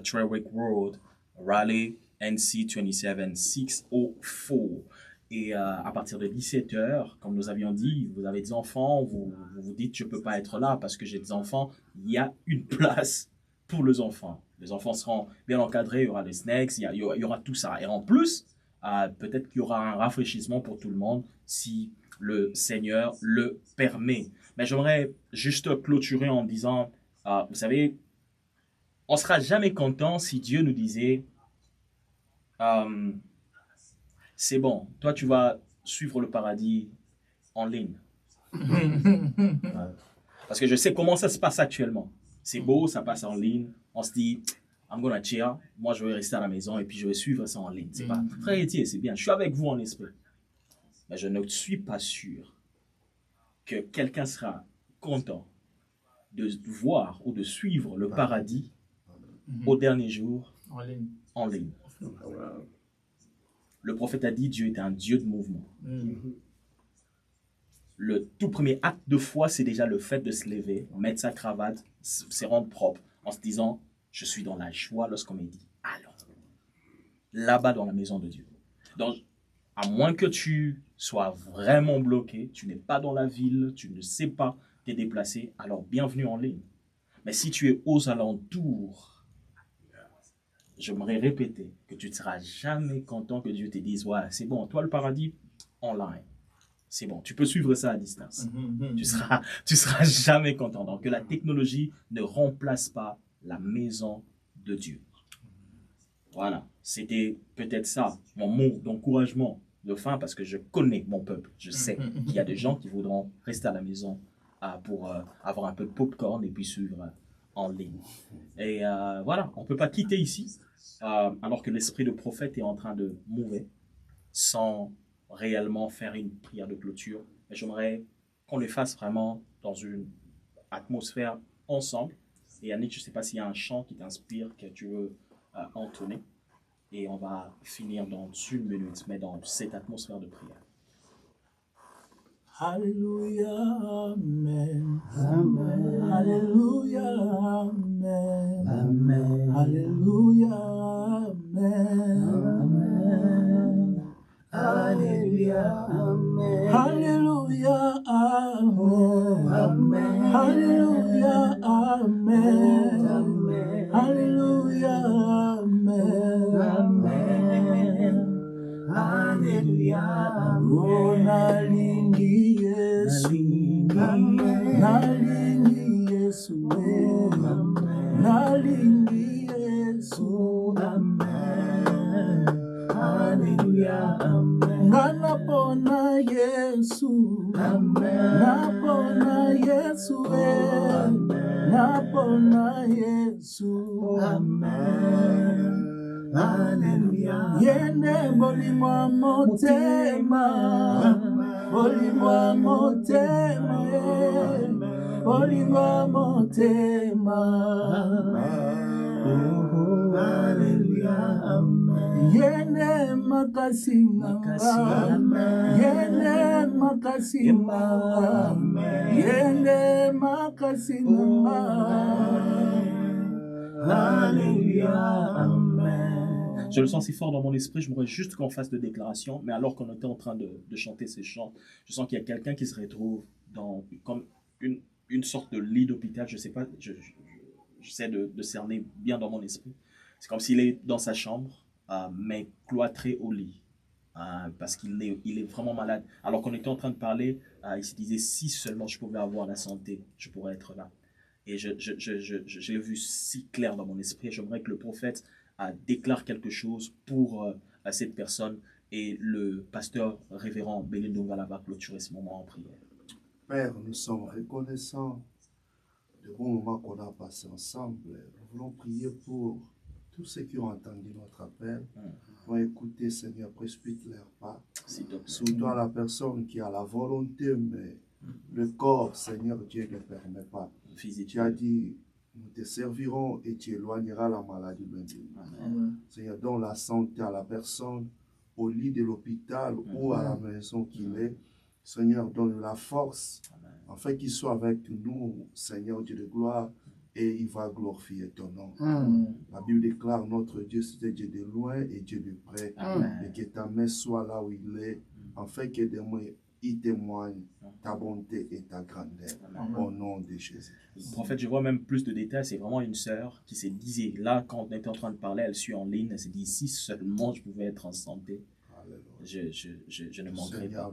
Trawick Road, Raleigh, NC 27604. Et à partir de 17h, comme nous avions dit, vous avez des enfants, vous vous dites je ne peux pas être là parce que j'ai des enfants, il y a une place pour les enfants. Les enfants seront bien encadrés, il y aura des snacks, il y aura tout ça. Et en plus, peut-être qu'il y aura un rafraîchissement pour tout le monde si le Seigneur le permet. Mais j'aimerais juste clôturer en disant, vous savez, on ne sera jamais content si Dieu nous disait, c'est bon, toi tu vas suivre le paradis en ligne. Parce que je sais comment ça se passe actuellement. C'est beau, ça passe en ligne. On se dit, I'm gonna chill. Moi, je vais rester à la maison et puis je vais suivre ça en ligne. C'est pas, frère Etienne, c'est bien. Je suis avec vous en esprit. Mais je ne suis pas sûr que quelqu'un sera content de voir ou de suivre le paradis au dernier jour en ligne. Le prophète a dit Dieu est un Dieu de mouvement. Le tout premier acte de foi, c'est déjà le fait de se lever, mettre sa cravate, se rendre propre, en se disant, je suis dans la joie lorsqu'on me dit, allons, là-bas dans la maison de Dieu. Donc, à moins que tu sois vraiment bloqué, tu n'es pas dans la ville, tu ne sais pas te déplacer, alors bienvenue en ligne. Mais si tu es aux alentours, j'aimerais répéter que tu ne seras jamais content que Dieu te dise, ouais, c'est bon, toi le paradis, online. C'est bon, tu peux suivre ça à distance. Tu seras jamais content. Donc, que la technologie ne remplace pas la maison de Dieu. Voilà, c'était peut-être ça, mon mot d'encouragement de fin, parce que je connais mon peuple. Je sais qu'il y a des gens qui voudront rester à la maison pour avoir un peu de popcorn et puis suivre en ligne. Et voilà, on ne peut pas quitter ici, alors que l'esprit de prophète est en train de mourir, sans réellement faire une prière de clôture. Mais j'aimerais qu'on les fasse vraiment dans une atmosphère ensemble. Et Yannick, je ne sais pas s'il y a un chant qui t'inspire, que tu veux entonner. Et on va finir dans 1 minute, mais dans cette atmosphère de prière. Alléluia, Amen. Amen. Alléluia, Amen. Amen. Alléluia, Amen. Amen. Alléluia, Amen. Alléluia, Amen. Amen. Alléluia, Amen. Amen. Alléluia, Amen. Amen. Alléluia, Amen. Nalingi Yesu, nalingi Yesu, nalingi Yesu, Amen. Alléluia, Amen. Napona Yesu, Amen. Napona Yesu, Amen. Napona Yesu, Amen. Alléluia. Yende bolimwa motema, bolimwa motema, bolimwa motema. Oh, Alléluia. Amen. Yende makasi nanga, yende makasi nanga, yende makasi nanga. Alléluia, amen. Je le sens si fort dans mon esprit, je voudrais juste qu'on fasse de déclarations, mais alors qu'on était en train de chanter ces chants, je sens qu'il y a quelqu'un qui se retrouve dans comme une sorte de lit d'hôpital, je sais pas, j'essaie de cerner bien dans mon esprit. C'est comme s'il est dans sa chambre, mais cloîtré au lit, parce il est vraiment malade. Alors qu'on était en train de parler, il se disait, si seulement je pouvais avoir la santé, je pourrais être là. Et je l'ai vu si clair dans mon esprit. J'aimerais que le prophète déclare quelque chose pour cette personne et le pasteur révérend Béli Ndongala va clôturer ce moment en prière. Père, nous sommes reconnaissants de bons moments qu'on a passés ensemble. Nous voulons prier pour tous ceux qui ont entendu notre appel, qui ont écouté, Seigneur, précipite leur pas. Surtout à la personne qui a la volonté, mais le corps, Seigneur Dieu, ne permet pas. Tu as dit, nous te servirons et tu éloigneras la maladie maintenant. Seigneur, donne la santé à la personne au lit de l'hôpital ou à la maison qu'il est. Seigneur, donne la force afin qu'il soit avec nous, Seigneur Dieu de gloire, et il va glorifier ton nom. La Bible déclare notre Dieu, c'est Dieu de loin et Dieu de près. Et que ta main soit là où il est, afin que demain il témoigne ta bonté et ta grandeur. Au nom de Jésus. En fait, je vois même plus de détails. C'est vraiment une sœur qui s'est dit, là, quand on était en train de parler, elle suit en ligne, elle s'est dit, si seulement je pouvais être en santé, je ne manquerais pas.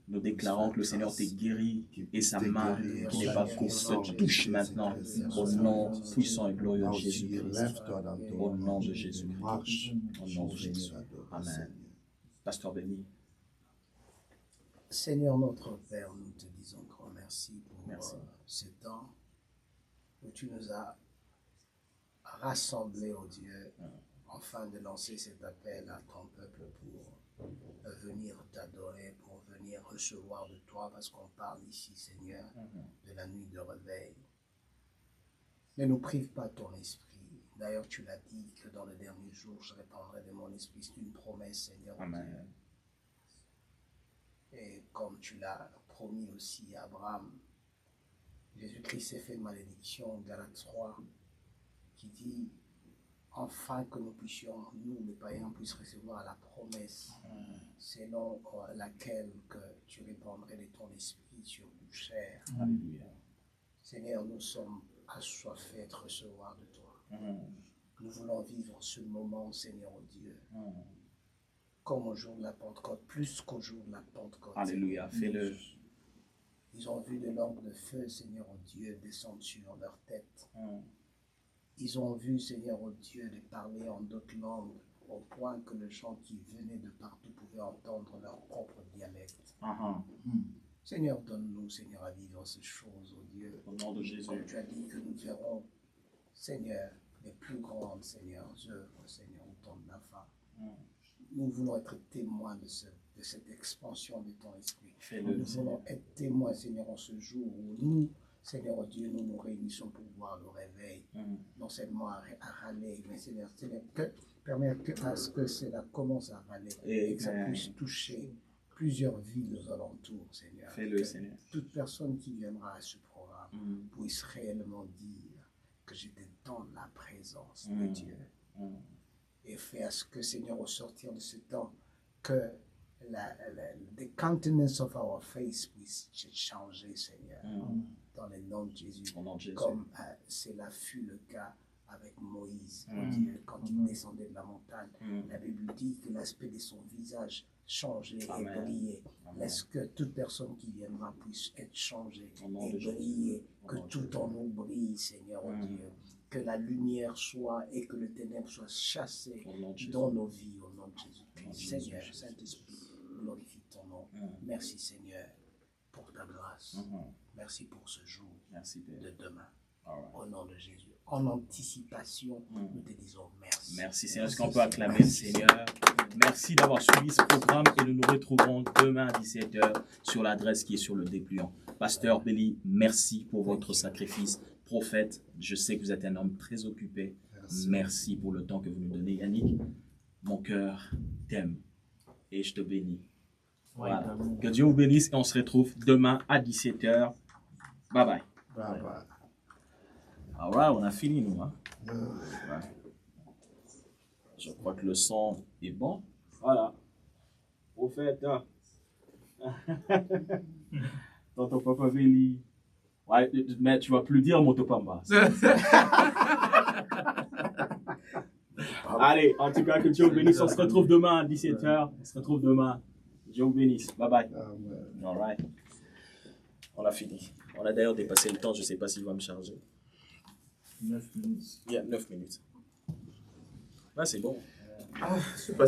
Nous déclarons que le Seigneur t'est guéri et sa main qui n'est pas courte te touche maintenant au nom puissant et glorieux de Jésus-Christ. Au nom de Jésus-Christ. Au nom de Jésus. Amen. Pasteur Béni. Seigneur notre Père, nous te disons grand merci pour ce temps où tu nous as rassemblés, oh Dieu, afin de lancer cet appel à ton peuple pour venir t'adorer, pour venir recevoir de toi, parce qu'on parle ici, Seigneur, de la nuit de réveil. Ne nous prive pas ton esprit. D'ailleurs, tu l'as dit que dans le dernier jour, je répandrai de mon esprit. C'est une promesse, Seigneur. Amen. Et comme tu l'as promis aussi à Abraham, Jésus-Christ s'est fait une malédiction, Galates 3, qui dit, enfin que nous puissions, nous les païens, puissions recevoir la promesse selon laquelle que tu répandrais de ton esprit sur toute chair. Alléluia. Seigneur, nous sommes assoiffés de recevoir de toi. Nous voulons vivre ce moment, Seigneur Dieu. Comme au jour de la Pentecôte, plus qu'au jour de la Pentecôte. Alléluia, fais-le. Ils ont vu des lampes de feu, Seigneur Dieu, descendre sur leur tête. Ils ont vu, Seigneur Dieu, de parler en d'autres langues, au point que les gens qui venaient de partout pouvaient entendre leur propre dialecte. Seigneur, donne-nous, Seigneur, à vivre ces choses, oh Dieu. Au nom de Jésus. Comme tu as dit que nous verrons, Seigneur, les plus grandes, Seigneur, œuvres, Seigneur, au temps de la fin. Nous voulons être témoins de cette expansion de ton esprit. Nous voulons être témoins, Seigneur, en ce jour où nous, Seigneur Dieu, nous nous réunissons pour voir le réveil. Non seulement à râler, mais Seigneur, permettre à ce que cela commence à râler et que ça puisse toucher plusieurs villes aux alentours, Seigneur. Fais-le, Seigneur. Toute personne qui viendra à ce programme puisse réellement dire que j'étais dans la présence de Dieu. Et fais à ce que, Seigneur, au sortir de ce temps, que the countenance of our face puisse changer, Seigneur, dans le nom de Jésus, comme cela fut le cas avec Moïse, Dieu, quand il descendait de la montagne. La Bible dit que l'aspect de son visage changeait et brillait. Laisse que toute personne qui viendra puisse être changée et briller, que tout en nous brille, Seigneur, Dieu. Que la lumière soit et que le ténèbre soit chassé dans nos vies au nom de Jésus-Christ. Seigneur, Saint-Esprit, glorifie ton nom. Merci Seigneur pour ta grâce. Merci pour ce jour de demain. Au nom de Jésus. En anticipation, nous te disons merci. Merci Seigneur. Est-ce qu'on peut acclamer le Seigneur? Merci d'avoir suivi ce programme et nous nous retrouvons demain à 17h sur l'adresse qui est sur le dépliant. Pasteur Belly, merci pour votre sacrifice. Prophète, je sais que vous êtes un homme très occupé. Merci pour le temps que vous nous donnez. Yannick, mon cœur t'aime et je te bénis. Voilà. Que Dieu vous bénisse et on se retrouve demain à 17h. Bye bye. Bye bye. All right, on a fini nous. Hein? Yeah. Ouais. Je crois que le son est bon. Voilà. Prophète. Hein? Tonton Papa Belly. Ouais, mais tu vas plus dire Motopamba. Allez, en tout cas, que Dieu vous bénisse. On se retrouve demain à 17h. On se retrouve demain. Dieu vous bénisse. Bye bye. Amen. All right. On a fini. On a d'ailleurs dépassé le temps. Je ne sais pas s'il va me charger. 9 minutes. Il y a 9 minutes. Là, c'est bon. Je sais pas